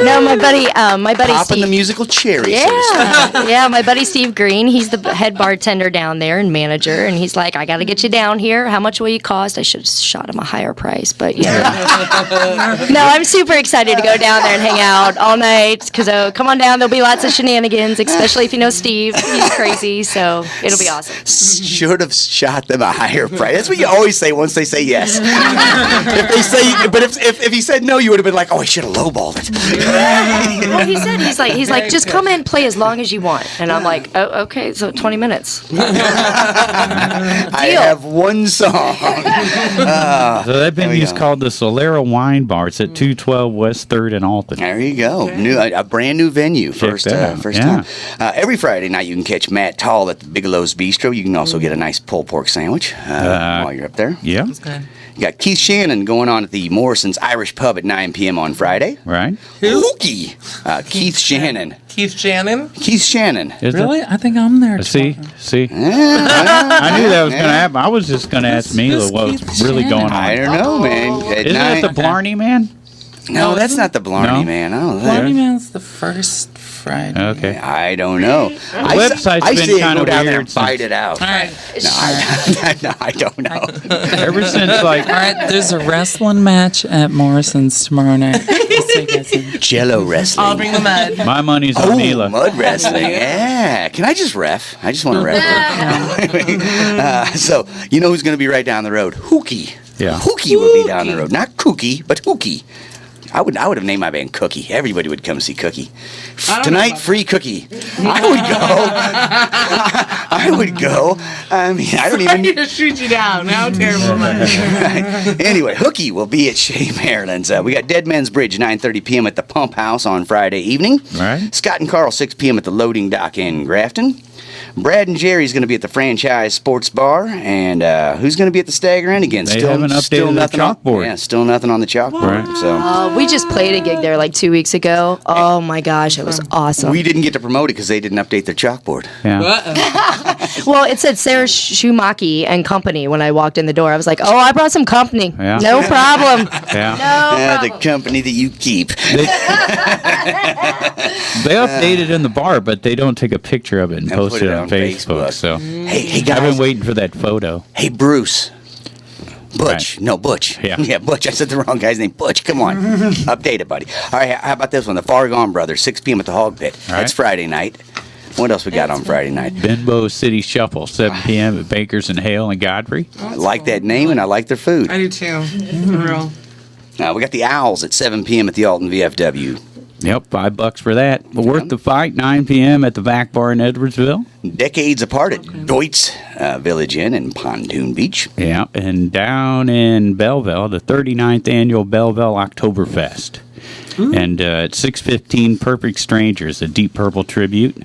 no, my buddy Popping Steve. the musical cherry. Yeah, my buddy Steve Green. He's the head bartender down there and manager, and he's like, "I got to get you down here. How much will you cost?" I should have shot him a higher price, but yeah. No, I'm super excited to go down there and hang out all night. Because come on down, there'll be lots of shenanigans, especially if you know Steve. He's crazy, so it'll be awesome. Should have shot them a higher price. That's what you always say once they say yes. If he said no, you would have been like, "Oh, I should have lowballed it." Well, he's like, just come in and play as long as you want. And I'm like, oh, okay, so 20 minutes. I have one song. So that venue's go. called the Solera Wine Bar. It's at 212 West 3rd and Alton. There you go. A brand new venue. First time. Every Friday night you can catch Matt Taul at the Bigelos Bistro. You can also get a nice pulled pork sandwich while you're up there. Yeah. You got Keith Shannon going on at the Morrison's Irish Pub at 9 p.m. on Friday. Right. HOOKiE. Keith Shannon. Keith Shannon? Keith Shannon. Is Really? I think I'm there. See? I knew that was going to happen. I was just going to ask Mila what's really going on. I don't know, man. At Isn't that the Blarney Man? No, that's not the Blarney Man. I don't know. Blarney Man's the first Friday. Okay. I don't know. website's I been say kinda go down there weird and bite it out. All right. No, I don't know. Ever since, like, All right, there's a wrestling match at Morrison's tomorrow night. I'll see you guys soon. Jello wrestling. I'll bring the mud. my money's on Mila. Mud wrestling. Yeah. Can I just ref? I just want to ref. So, you know who's going to be right down the road? HOOKiE. Yeah. HOOKiE will be down the road. Not Cookie, but HOOKiE. I would have named my band Cookie. Everybody would come see Cookie. Tonight, free Cookie. I would go. I mean, I don't even. to shoot you down. How terrible am I? Anyway, HOOKiE will be at Chez, Maryland's. We got Deadman's Bridge, 9:30 p.m. at the Pump House on Friday evening. Right. Scott and Karl, 6 p.m. at the Loading Dock in Grafton. Brad and Jerry's going to be at the Franchise Sports Bar, and who's going to be at the Stagger Inn again? They haven't updated the chalkboard. Yeah, still nothing on the chalkboard. Right. So We just played a gig there like 2 weeks ago. Oh my gosh, it was awesome. we didn't get to promote it because they didn't update their chalkboard. Yeah. Well, it said Sarah Shewmake and Company when I walked in the door. I was like, oh, I brought some company. Yeah. No problem. Yeah. The company that you keep. They updated in the bar, but they don't take a picture of it and post put it it on on Facebook. Facebook. So Hey I've guys. been waiting for that photo. Hey Bruce. Butch. Right. No, Butch. Yeah. Butch. I said the wrong guy's name. Butch. Come on. Update it, buddy. All right, how about this one? The Far Gone Brothers, 6 p.m. at the Hog Pit. All right. That's Friday night. What else we got on Friday night? Benbow City Shuffle, 7 p.m. at Bakers and Hale and Godfrey. I like that name, and I like their food. I do too. For real. We got the Owls at 7 p.m. at the Alton VFW. Yep, $5 for that. Worth the Fight, 9 p.m. at the Vac Bar in Edwardsville. Decades apart at Deutz Village Inn in Pontoon Beach. Yeah, and down in Belleville, the 39th annual Belleville Oktoberfest. And at 6:15, Perfect Strangers, a Deep Purple tribute.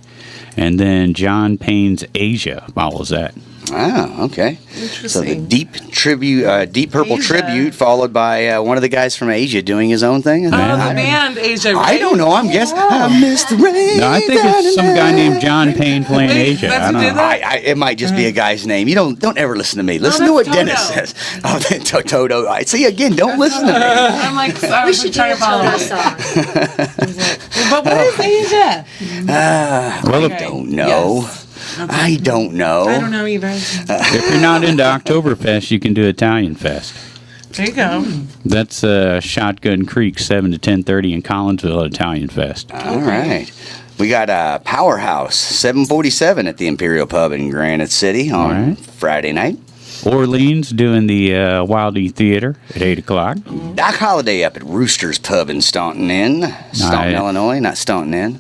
And then John Payne's Asia follows that. Ah, okay. So the Interesting. Deep Purple Asia. tribute, followed by one of the guys from Asia doing his own thing. Oh, the band, Asia, right? I don't know. I'm guessing. I miss the rain. No, I think it's some guy named John Payne playing Wait, Asia. that's I who don't did know. that? It might just be a guy's name. You don't ever listen to me. Listen to what that's Dennis Toto. says. Oh, then Toto. I see again. Don't listen to me. I'm like, sorry, We should do trying a to follow Toto it. song. But what is Asia? I don't know. Yes. I don't know. I don't know either. If you're not into Oktoberfest, you can do Italian Fest. There you go. That's Shotgun Creek, 7 to 10:30 in Collinsville at Italian Fest. All right. We got Powerhouse, 747 at the Imperial Pub in Granite City on right. Friday night. Orleans doing the Wildie Theater at 8 o'clock. Doc Holliday up at Rooster's Pub in Staunton Inn. Staunton, Nice. Illinois, not Staunton Inn.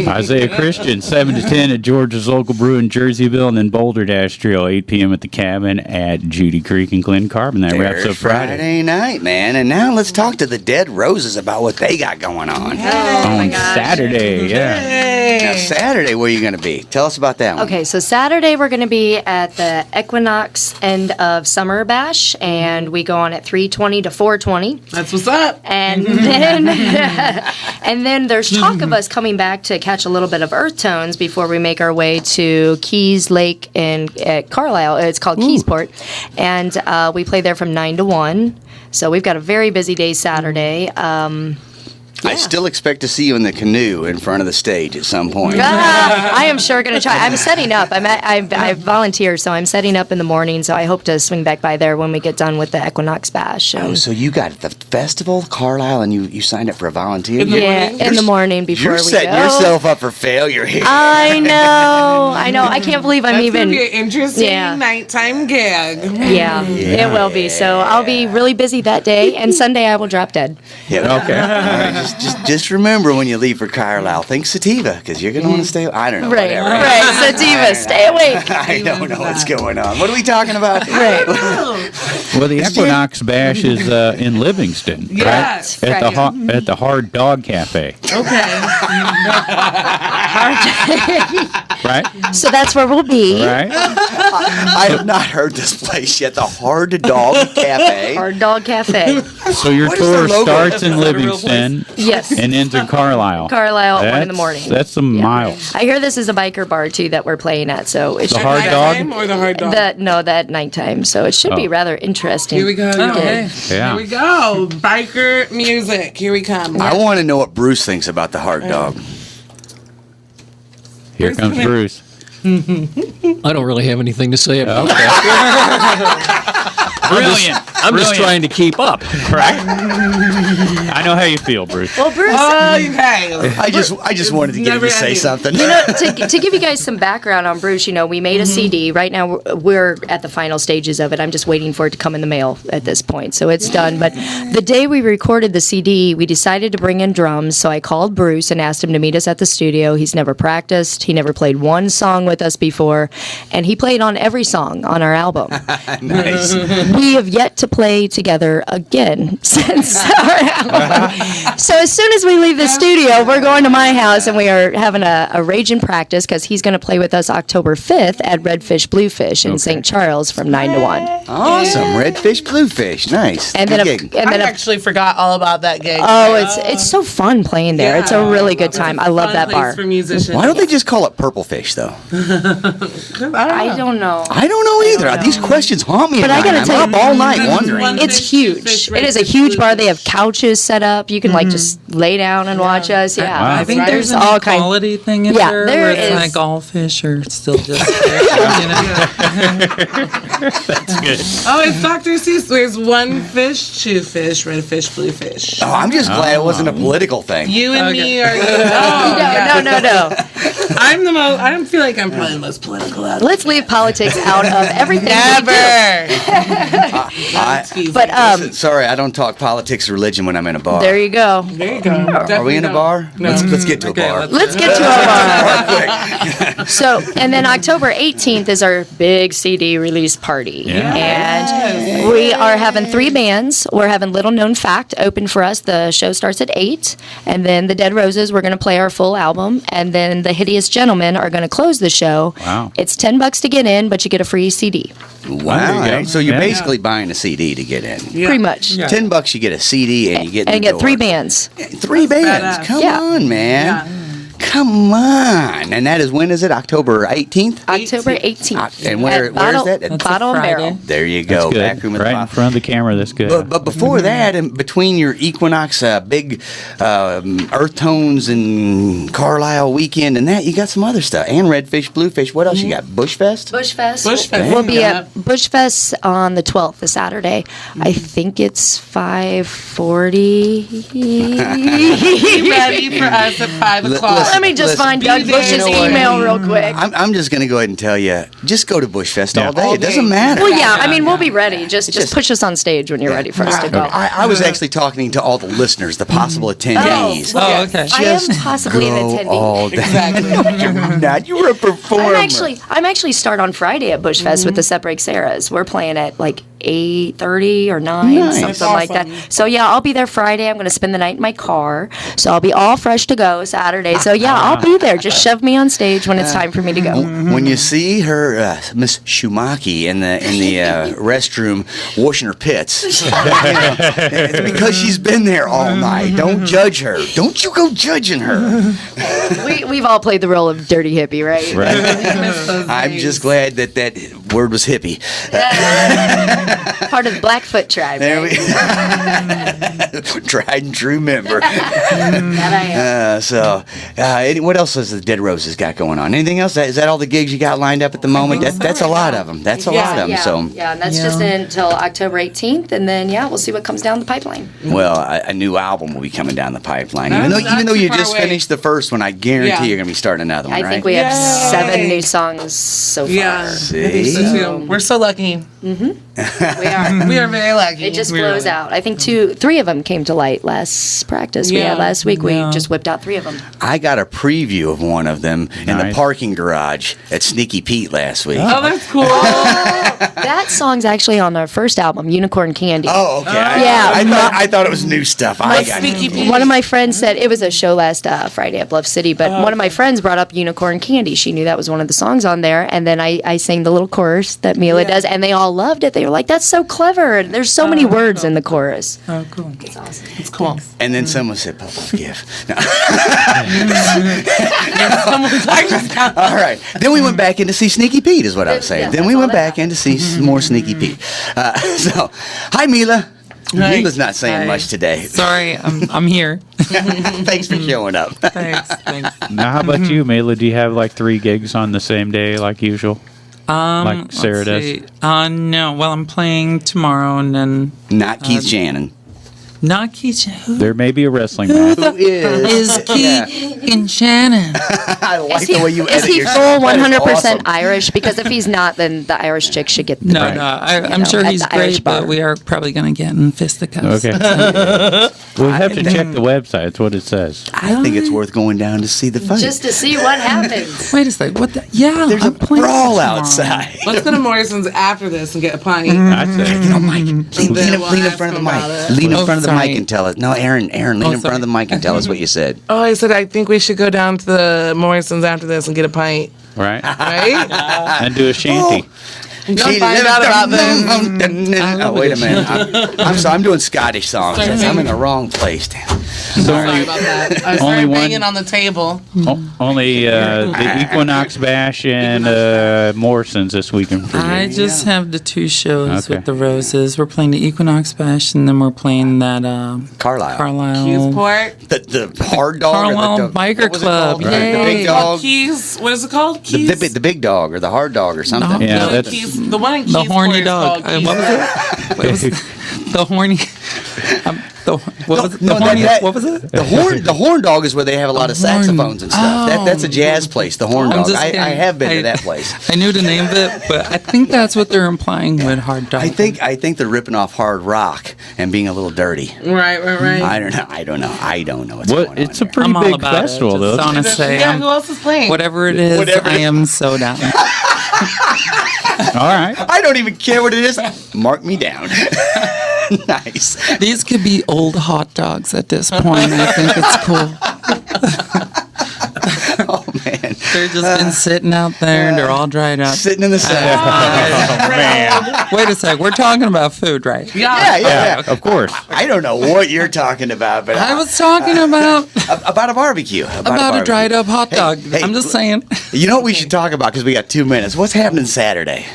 Isaiah Christian, 7 to 10 at George's Local Brew in Jerseyville, and then Boulder Dash Trio, 8 p.m. at the Cabin at Judy Creek and Glen Carbon. That wraps up There's Friday. night, man. And now let's talk to the Dead Roses about what they got going on. On Saturday, yeah. Now, Saturday, where are you going to be? Tell us about that one. Okay, so Saturday we're going to be at the Equinox End of Summer Bash, and we go on at 3:20 to 4:20. That's what's up. And then, and then there's talk of us coming back to catch a little bit of Earthtones before we make our way to Keys Lake at Carlisle. It's called Keysport, and we play there from 9 to 1. So we've got a very busy day Saturday. I still expect to see you in the canoe in front of the stage at some point. I am sure going to try. I'm setting up. I volunteer, so I'm setting up in the morning. So I hope to swing back by there when we get done with the Equinox Bash. Oh, so you got the festival, Carlisle, and you signed up for a volunteer? Yeah, in the morning before You're we setting go. yourself up for failure here. I know. I can't believe I'm That's even. gonna be an interesting Yeah. nighttime gig. Yeah, it will be. So I'll be really busy that day, and Sunday I will drop dead. Yeah, Okay. All right, just remember when you leave for Carlisle, think sativa, because you're going to want to stay. I don't know. Right, whatever. right. Sativa, stay awake. I don't know what's going on. What are we talking about? Right. Well, the Equinox Bash is in Livingston, Yes. right? At Right. at the Hard Dog Cafe, Okay. right? So that's where we'll be. Right? I have not heard this place yet. The Hard Dog Cafe. Our dog cafe. So your What is tour the logo? starts in Is that a real Livingston Yes. and ends in Carlisle. Carlisle at 1 in the That's- morning. That's some miles. I hear this is a biker bar too that we're playing at, so it The should Hard Dog? Nighttime or the hard dog? that nighttime. So it should be Oh. rather interesting. Here we go. Okay. Yeah. Here we go. Biker music. Here we come. I want to know what Bruce thinks about the Hard Dog. Here comes Bruce. I don't really have anything to say about it. Brilliant. I'm just trying to keep up. Correct. I know how you feel, Bruce. Well, Bruce, Oh, okay. I just wanted to get him Never to say ending. something. to give you guys some background on Bruce, we made a CD. Right now, we're at the final stages of it. I'm just waiting for it to come in the mail at this point. So it's done. But the day we recorded the CD, we decided to bring in drums. So I called Bruce and asked him to meet us at the studio. He's never practiced. He never played one song with us before. And he played on every song on our album. Nice. We have yet to play together again since our album. So as soon as we leave the studio, we're going to my house, and we are having a raging practice because he's going to play with us October 5th at Redfish Bluefish in St. Charles from 9 to 1. Awesome. Redfish, Bluefish. Nice. And Good then, gig. I actually forgot all about that gig. it's so fun playing there. It's a really good time. I love that bar. For musicians. Why don't they just call it Purple Fish, though? I don't know. I don't know either. These questions haunt me. But I gotta tell you, I'm up all night wondering. It's huge. It is a huge bar. They have couches set up. You can like just lay down and watch us. Yeah, Wow. I think there's an all kinds. equality thing in Yeah, there there where it's is. like all fish are still just fish, you know? That's good. Oh, it's Dr. Seuss. There's one fish, two fish, red fish, blue fish. Oh, I'm just glad it wasn't a political thing. You and me are. No. I'm the most. I don't feel like I'm probably the most political out of Let's leave politics out of everything. Never. But Sorry, I don't talk politics or religion when I'm in a bar. there you go. There you go. Are we in a bar? No. Let's get to a bar. Let's get to our bar. So, and then October 18th is our big CD release party. And we are having 3 bands. We're having Little Known Fact open for us. The show starts at 8. And then the Dead Roses, we're going to play our full album. And then the Hideous Gentlemen are going to close the show. Wow. It's $10 to get in, but you get a free CD. Wow. There you go. So you're Yeah. basically buying a CD to get in. Pretty much. $10 you get a CD and you get in And the get door. 3 bands. 3 bands. badass. Come Yeah. on, man. Come on. And that is, when is it? October 18th? October 18th. And where is that? At Bottle and Friday. Barrel. There you go. That's good. Back room at the Right in bottom. front of the camera. That's good. But before that, and between your Equinox big Earthtones and Carlisle weekend and that, you got some other stuff. And Redfish, Bluefish. What else you got? Bushfest? Bushfest. Bushfest. We'll be Yeah. at Bushfest on the 12th, the Saturday. I think it's 5:40. Be ready for us at 5 o'clock. listen. Let me just Listen, find Doug be there. Bush's You know what? email real quick. I'm just going to go ahead and tell you, just go to Bushfest all day. All It doesn't day. matter. Well, yeah, I mean, we'll be ready. Just push us on stage when you're ready for us to go. I was actually talking to all the listeners, the possible attendees. Oh, okay. I am Just possibly an go attendee. all day. You're not. You were a performer. I'm actually start on Friday at Bushfest with the Sept Break Sarahs. We're playing at like 8:30 or 9, Nice. something like that. So yeah, I'll be there Friday. I'm going to spend the night in my car, so I'll be all fresh to go Saturday. So yeah, I'll be there. Just shove me on stage when it's time for me to go. When you see her, Miss Shewmake, in the restroom washing her pits, it's because she's been there all night. Don't judge her. Don't you go judging her. We've all played the role of dirty hippie, right? I'm just glad that word was hippie. Part of the Blackfoot tribe. There Right? we tried and true member. That I am. What else has the Dead Roses got going on? Anything else? Is that all the gigs you got lined up at the moment? That's a lot of them. That's a lot of them. So, Yeah, and that's just until October 18th, and then we'll see what comes down the pipeline. well, a new album will be coming down the pipeline. That's Even though not you too far just away. finished the first one, I guarantee you're going to be starting another one, I right? think we have Yay. 7 new songs so far. Yeah. See? We're so lucky. We are. We are very lucky. It just We flows really- out. I think 3 of them came to light last practice we had last week. We just whipped out 3 of them. I got a preview of one of them in the Nice. parking garage at Sneaky Pete last week. Oh, that's cool. That song's actually on our first album, Unicorn Candy. Oh, okay. Yeah. I thought it was new stuff. I got Sneaky it. Pete? One of my friends said it was a show last Friday at Bluff City, but one of my friends brought up Unicorn Candy. She knew that was one of the songs on there, and then I sang the little chorus that Mila does, and they all loved it. They were like, "That's so clever!" And there's so many words in the chorus. Oh, cool. It's awesome. It's cool. And then someone said, Papa, give. No. All right. Then we went back in to see Sneaky Pete, is what I was saying. Yeah, Then we that's went all that back in to see some more Sneaky Pete. So, hi, Mila. Hi. Mila's not saying Hi. much today. Sorry, I'm here. Thanks for showing up. Thanks. Now, how about you, Mela? Do you have like 3 gigs on the same day like usual? Like Sarah let's does? see. No. Well, I'm playing tomorrow, and then Not Keith Shannon. Not Keith. Who There may be a wrestling match. Who is? is Keith and Shannon? I like the way you Is edit he your full That is 100% awesome. Irish? Because if he's not, then the Irish chick should get the No, break, no. you I'm know, sure at he's the Irish great, but bar. we are probably going to get in fisticuffs. Okay. We'll have to check the website. That's what it says. I think it's worth going down to see the fight. Just to see what happens. Wait a second. What the? Yeah. There's I'm a playing brawl tomorrow. outside. Let's go to Morrison's after this and get a pint. I'd say. Lean in front of the mic. Lean in front of the sorry. mic and tell us. No, Aaron, lean in front of the mic and tell us what you said. Oh, I said I think we should go down to the Morrison's after this and get a pint. Right? Right? And do a shanty. Go find out about this. Oh, wait a minute. I'm sorry. I'm doing Scottish songs. I'm in the wrong place. Sorry about that. I Only started one- banging on the table. Only the Equinox Bash and Morrison's this weekend. For I you. just have the 2 shows Okay. with the Roses. We're playing the Equinox Bash, and then we're playing that Carlisle. Keysport. The hard dog. Carlisle or the Biker what was it Club. called? Right, the Yay. big dog. Keys. What is it called? Keys. The big dog or the hard dog or something. Yeah, the, that's Keys, the one in The Keysport horny is dog. called What was Keys. it? What was it? The horny. What was it? No, The horny. that- What was it? The horn dog is where they have a lot of saxophones and stuff. That's a jazz place. The horn I'm dog. just I kidding. have been to that place. I knew the name of it, but I think that's what they're implying with hard dog. I think they're ripping off hard rock and being a little dirty. Right. I don't know what's going on. It's a there. pretty I'm all big about festival, it. though. Just want to say, Yeah, who else is playing? whatever it is, Whatever it I is. am so down. All right. I don't even care what it is. Mark me down. Nice. These could be old hot dogs at this point. I think it's cool. Oh man, They're just been sitting out there and they're all dried up. sitting in the sun. Wait a sec, we're talking about food, right? Yeah. Of course. I don't know what you're talking about, but I was talking about about a barbecue. a dried up hot dog. Hey, I'm just saying. You know what we should talk about because we got 2 minutes. What's happening Saturday?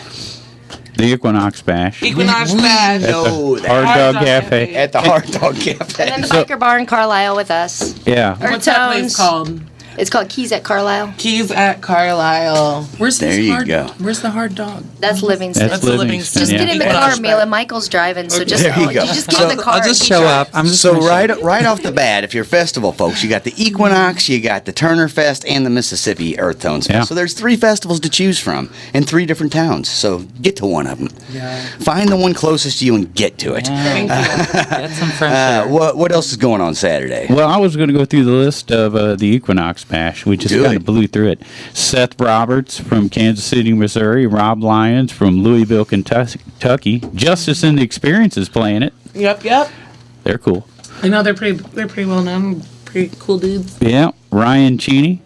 The Equinox Bash. Equinox Bash. No, that- Hard Dog Dog Cafe. at the Hard Dog And Cafe. then the biker bar in Carlisle with us. Yeah. What's that place Earthtones. called? It's called Keys at Carlisle. Keys at Carlisle. Where's There this you hard, go. Where's the hard dog? That's Livingston. That's That's a Livingston. Just Yeah. get in the Equinox car, Mila. Michael's driving, so just There you go. you just get in the car. I'll and just he show drives. up. I'm just So gonna show right off the bat, if you're festival folks, you got the Equinox, you got the Turner Fest, and the Mississippi Earthtones Fest. Yeah. So there's 3 festivals to choose from in 3 different towns. So get to one of them. Yeah. Find the one closest to you and get to it. Get some fresh air. What else is going on Saturday? Well, I was going to go through the list of the Equinox Bash. We just Do kind it. of blew through it. Seth Roberts from Kansas City, Missouri. Rob Lyons from Louisville, Kentucky. Justice and the Experience is playing it. Yep. They're cool. I know they're pretty well known, pretty cool dudes. Yeah. Ryan Cheney.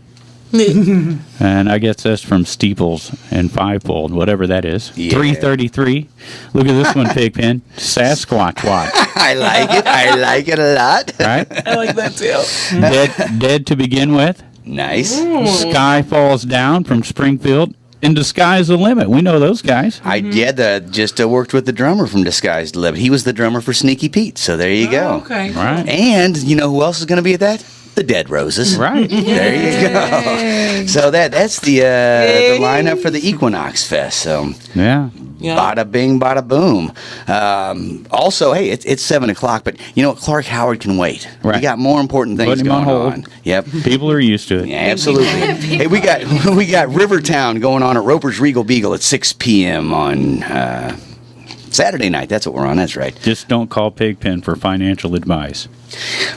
And I guess that's from Steeples and Fivefold, whatever that is. Yeah. 333. Look at this one, Pigpen. Sasquatch Watch. I like it. I like it a lot. Right? I like that too. Dead to begin with. Nice. Sky Falls Down from Springfield. And The Sky's the Limit. We know those guys. I just worked with the drummer from Disguised Limit. He was the drummer for Sneaky Pete. So there you go. Okay. Right. And you know who else is going to be at that? The Dead Roses. Right. There you go. So that's the lineup for the Equinox Fest. So Yeah. Yeah. bada bing, bada boom. Also, hey, it's 7:00, but you know what? Clark Howard can wait. We Right. got more important things Put him going on hold. on. Yep. People are used to it. Yeah, absolutely. Hey, we got Rivertown going on at Roper's Regal Beagle at 6 p.m. on Saturday night. That's what we're on. That's right. Just don't call Pigpen for financial advice.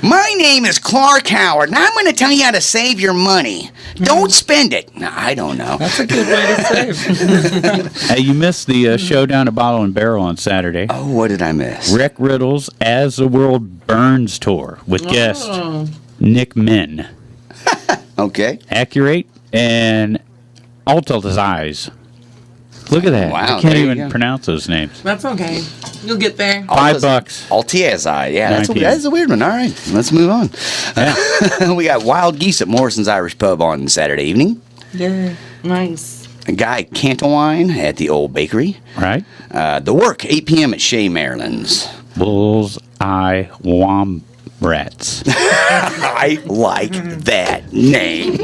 My name is Clark Howard, and I'm going to tell you how to save your money. Don't spend it. No, I don't know. That's a good way to save. Hey, you missed the showdown at Bottle and Barrel on Saturday. Oh, what did I miss? Rick Riddle's As the World Burns tour with guest Nick Min. Okay. Accurate and Alton's Eyes. Look at that. Wow, I can't there you even go. pronounce those names. That's okay. You'll get there. $5. Altiazai. Yeah, that's 19. a weird one. All right, let's move on. Yeah. We got Wild Geese at Morrison's Irish Pub on Saturday evening. Yeah. Nice. A guy Cantawine at the Old Bakery. Right? The Work, 8 p.m. at Chez, Maryland's. Bull's Eye Wombrats. I like that name.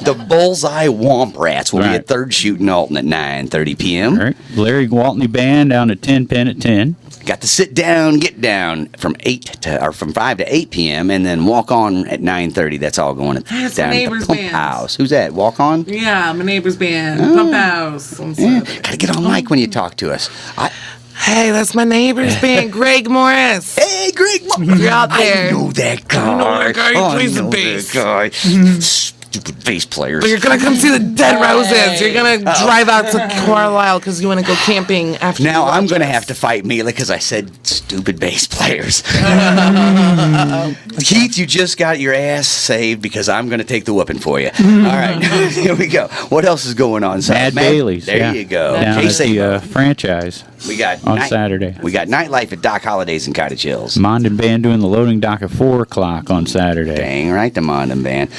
The Bullseye Womp Rats will be Right. at Third Shoot in Alton at 9:30 p.m. All right. Larry Gwaltney Band down at 10 Pen at 10. got the sit down, get down from 5 to 8 p.m. and then walk on at 9:30. That's all going That's my down at the neighbor's Pump band. House. Who's that? Walk on? Yeah, my neighbor's band, Pump House. Yeah. Gotta get on mic when you talk to us. Hey, that's my neighbor's band, Greg Morris. Hey, Greg. You're out there. I know that guy. You know that guy? He I plays the know bass. that guy. Stupid bass players. But you're gonna come see the Dead Roses. You're gonna drive out to Carlisle because you want to go camping after. Now you I'm watch going to us. have to fight Mila because I said stupid bass players. Keith, you just got your ass saved because I'm going to take the whooping for you. All right, here we go. What else is going on? Mad Bailey's. There you go. Down at JACE. the franchise We got on Saturday. We got nightlife at Doc Holiday's and Cottage Hills. Mondin Band doing the loading dock at 4 o'clock on Saturday. Dang right, the Mondin Band.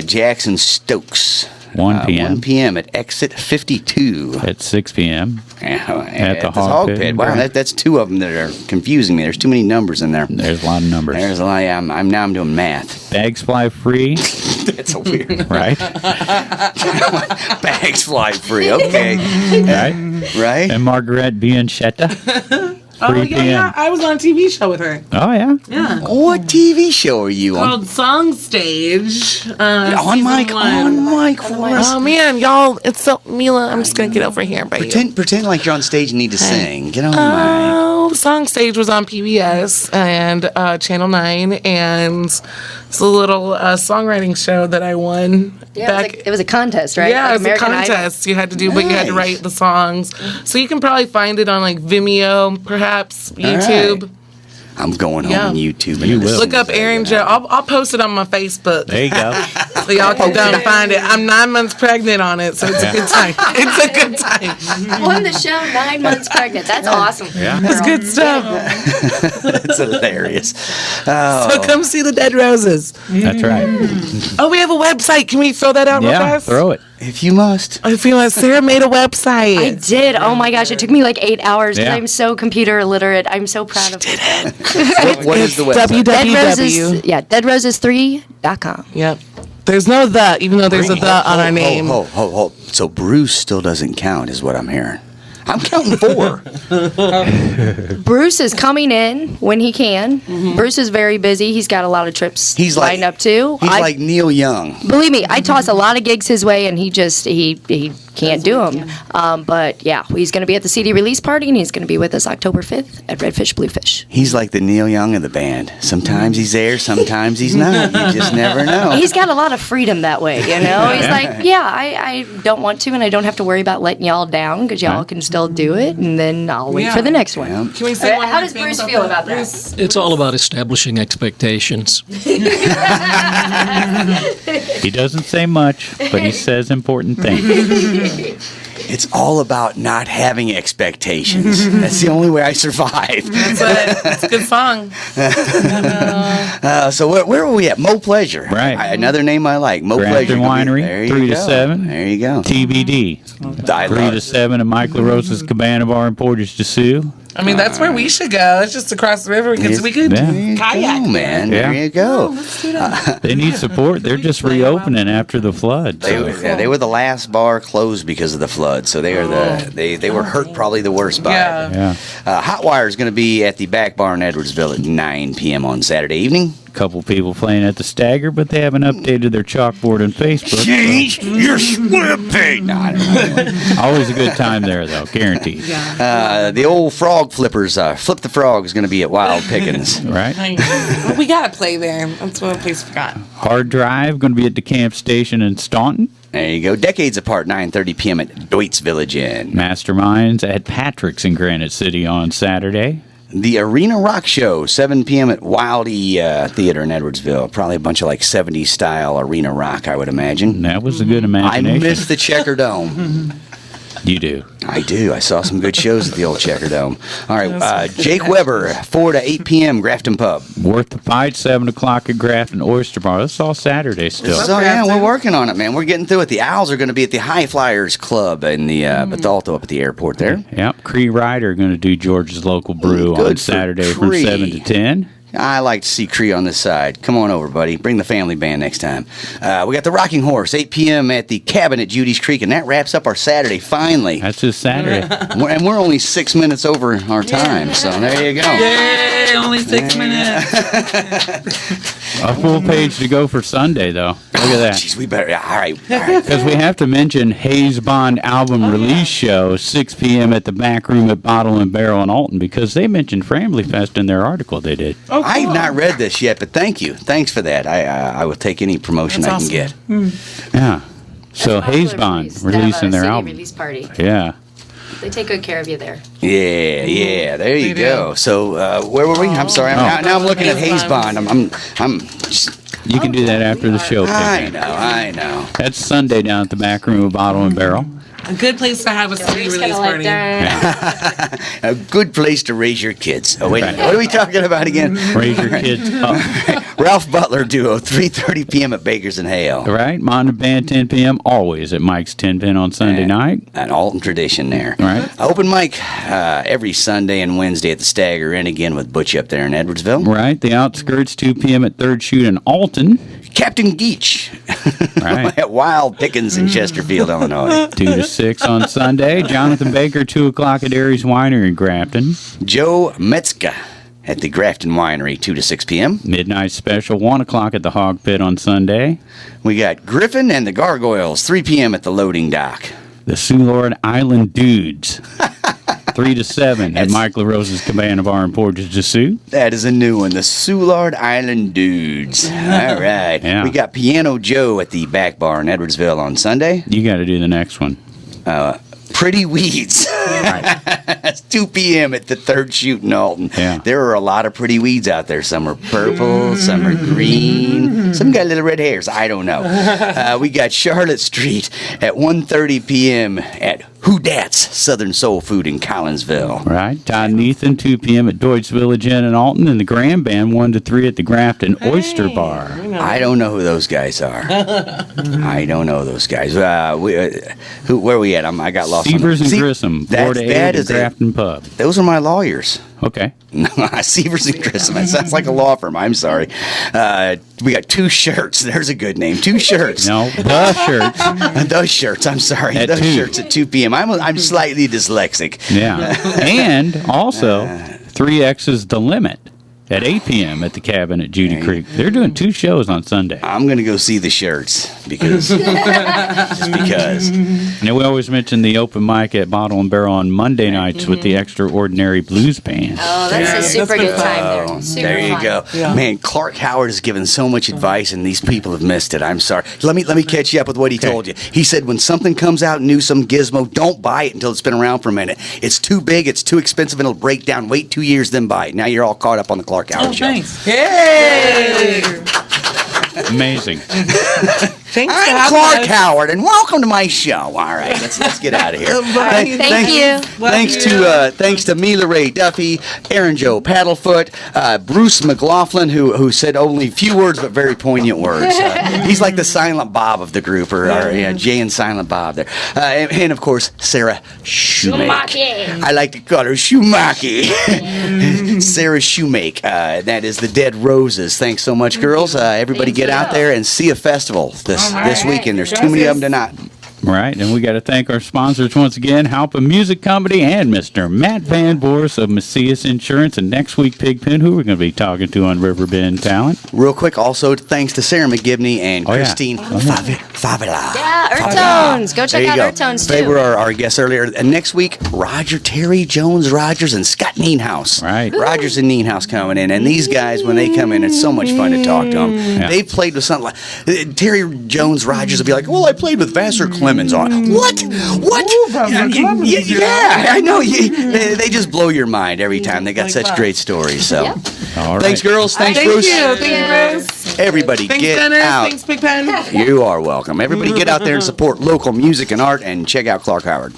Jackson Stokes. 1 p.m. 1 p.m. at Exit 52. At 6 p.m. At the Hog Hog Pit. Pit. Wow, that's two of them that are confusing me. There's too many numbers in there. There's a lot of numbers. There's a lot. I'm doing math. Bags fly free. That's a weird. Right? Bags fly free. Okay. Right? And Margaret Bianchetta. 3 p.m. Yeah. I was on a TV show with her. Oh, yeah? Yeah. What TV show are you on? Called Song Stage. On mic. Oh man, y'all! It's so Mila. I'm just gonna get over here, baby. Pretend like you're on stage and need to sing. Get on mic. Oh, Song Stage was on PBS and Channel 9, and it's a little songwriting show that I won. Yeah, it was a contest, right? Yeah, Like it was American a contest. You had to do, but you had to write the songs. So you can probably find it on like Vimeo, perhaps YouTube. Right. I'm going home on YouTube. You will. Look up Aaron Joe. I'll post it on my Facebook. There you go. So y'all can go and find it. I'm 9 months pregnant on it, so it's a good time. It's a good time. Won the show 9 months pregnant. That's awesome. Yeah. It's good stuff. That's hilarious. So come see the Dead Roses. That's right. Oh, we have a website. Can we throw that out real Yeah, fast? throw it. If you must. I feel like Sarah made a website. I did. Oh my gosh, it took me like 8 hours because Yeah. I'm so computer illiterate. I'm so proud of myself. What is the website? www. deadroses3.com. Yep. There's no the, even though there's a the on our name. Hold. So Bruce still doesn't count, is what I'm hearing. I'm counting 4. Bruce is coming in when he can. Bruce is very busy. He's got a lot of trips lined up too. He's like Neil Young. Believe me, I toss a lot of gigs his way, and he can't do them. But yeah, he's going to be at the CD release party, and he's going to be with us October 5th at Redfish Bluefish. He's like the Neil Young of the band. Sometimes he's there, sometimes he's not. You just never know. He's got a lot of freedom that way, you know? He's like, yeah, I don't want to, and I don't have to worry about letting y'all down because y'all can still do it, and then I'll wait for the next one. Yeah. Can we say one How more does thing Bruce about feel that? about that? Bruce- It's all about establishing expectations. He doesn't say much, but he says important things. It's all about not having expectations. That's the only way I survive. It's a good song. So where were we at? Mo Pleasure. Right. Another name I like. Mo Pleasure. Grafton Winery, There you 3 to go. 7. There you go. TBD. 3 to 7 at Mike LaRosa's Cabana Bar in Portage de Sioux. I mean, that's where we should go. It's just across the river. We could Yeah. kayak. Oh, man. Yeah. There you go. They need support. They're just reopening after the flood. So. They were the last bar closed because of the flood, so they are they were hurt probably the worst by it. Yeah. Yeah. Hot Wire is going to be at the Back Bar in Edwardsville at 9 p.m. on Saturday evening. Couple people playing at the Stagger, but they haven't updated their chalkboard on Facebook. Change your slipping. No, I don't know. Always a good time there, though, guaranteed. The old frog flippers, Flip the Frog, is going to be at Wild Pickens. Right? We gotta play there. That's one place we forgot. Hard Drive going to be at the camp station in Staunton. There you go. Decades Apart, 9:30 p.m. at Deutz Village Inn. Masterminds at Patrick's in Granite City on Saturday. The Arena Rock Show, 7 p.m. at Wildy Theater in Edwardsville. Probably a bunch of like 70s style arena rock, I would imagine. That was a good I imagination. miss the Checker Dome. You do. I do. I saw some good shows at the old Checker Dome. All right, Jake Weber, 4 to 8 p.m., Grafton Pub. Worth the Fight, 7 o'clock at Grafton Oyster Bar. That's all Saturday still. So, yeah, we're working on it, man. We're getting through it. The Owls are going to be at the High Flyers Club in the Bethalto up at the airport there. Yep. Cree Ryder going to do George's Local Brew Good on for Saturday from Cree. 7 to 10. I like to see Cree on this side. Come on over, buddy. Bring the family band next time. We got the Rocking Horse, 8 p.m. at the Cabin at Judy's Creek, and that wraps up our Saturday, finally. That's just Saturday. And we're only 6 minutes over our time, so there you go. Yay, only 6 minutes. A full page to go for Sunday, though. Look at that. Jeez, we better. All right. Because we have to mention Hayes Bond album release show, 6 p.m. at the back room at Bottle and Barrel in Alton, because they mentioned Family Fest in their article they did. Oh, cool. I've not read this yet, but thank you. Thanks for that. I will take any promotion I can get. Yeah. So Hayes Bond releasing their album. Release party. Yeah. They take good care of you there. Yeah. There you go. So where were we? I'm sorry. Now I'm looking at Hayes Bond. I'm just. You can do that after the show. I know. That's Sunday down at the back room of Bottle and Barrel. A good place to have a CD release party. A good place to raise your kids. Oh, wait a minute. What are we talking about again? Raise your kids up. Ralph Butler Duo, 3:30 p.m. at Baker's and Hale. Right. Mountain Band, 10 p.m. Always at Mike's 10 Pin on Sunday night. An Alton tradition there. Right. Open mic every Sunday and Wednesday at the Stagger Inn again with Butch up there in Edwardsville. Right. The Outskirts, 2 p.m. at Third Shoot in Alton. Captain Geach right. at Wild Pickens in Chesterfield, Illinois. 2 to 6 on Sunday. Jonathan Baker, 2 o'clock at Aries Winery in Grafton. Joe Metzka at the Grafton Winery, 2 to 6 p.m. Midnight special, 1 o'clock at the Hog Pit on Sunday. We got Griffin and the Gargoyles, 3 p.m. at the Loading Dock. The Soulard Island Dudes, 3 to 7 at Mike LaRosa's Cabana Bar in Portage de Sioux. That is a new one, the Soulard Island Dudes. All right. Yeah. We got Piano Joe at the Back Bar in Edwardsville on Sunday. You got to do the next one. Pretty Weeds. Right. That's 2 p.m. at the Third Shoot in Alton. Yeah. There are a lot of pretty weeds out there. Some are purple, some are green, some got little red hairs. I don't know. We got Charlotte Street at 1:30 p.m. at Who Dat's Southern Soul Food in Collinsville. Right. Todd and Ethan, 2 p.m. at Deutsch Village Inn in Alton, and the Graham Band, 1 to 3 at the Grafton Oyster Bar. I don't know who those guys are. I don't know those guys. Where are we at? I got lost. Severs and Grissom, 4 to 8 at the Grafton Pub. Those are my lawyers. Okay. No, Severs and Grissom. That sounds like a law firm. I'm sorry. We got 2 shirts. There's a good name. 2 shirts. No, the shirts. Those shirts. I'm sorry. At Those 2. shirts at 2 p.m. I'm slightly dyslexic. Yeah. And also, 3X's The Limit at 8 p.m. at the Cabin at Judy Creek. They're doing 2 shows on Sunday. I'm going to go see the shirts because just because. And we always mention the open mic at Bottle and Barrel on Monday nights with the Extraordinary Blues Band. Oh, that's a super good time there. Super There you fun. go. Yeah. Man, Clark Howard has given so much advice, and these people have missed it. I'm sorry. Let me catch you up with what he told you. He said when something comes out new, some gizmo, don't buy it until it's been around for a minute. It's too big, it's too expensive, and it'll break down. Wait 2 years, then buy it. Now you're all caught up on the Clark Howard show. Nice. Yay! Amazing. Thanks for I'm having Clark us. Howard, and welcome to my show. All right, let's get out of here. Bye. Thank you. Thanks to Mila Ray Duffy, Aaron Joe Paddlefoot, Bruce McLaughlin, who said only few words but very poignant words. He's like the Silent Bob of the group, or Jay and Silent Bob there. And of course, Sara Shewmake. I like to call her Shewmake. Sara Shewmake. That is the Dead Roses. Thanks so much, girls. Everybody get out there and see a festival this weekend. There's too many of them to not. Right, and we got to thank our sponsors once again, Halpin Music Company and Mr. Matt Van Boris of Macias Insurance. And next week, Pigpen, who we're going to be talking to on Riverbend Talent. Real quick, also thanks to Sarah McGibany and Christine Favilla. Yeah, Earthtones. Go check out Earthtones, too. They were our guests earlier. And next week, Roger Terry, Jones Rogers, and Scott Nienhaus. Right. Rogers and Nienhaus coming in. And these guys, when they come in, it's so much fun to talk to them. Yeah. They've played with something like Terry Jones Rogers will be like, well, I played with Vassar Clemens on. What? Yeah, I know. They just blow your mind every time. They got such great stories. So, All right. thanks, girls. Thanks, Thank Bruce. you. Thank you, Bruce. Everybody, Thanks, get Dennis. out. Thanks, Big Pen. You are welcome. Everybody, get out there and support local music and art, and check out Clark Howard.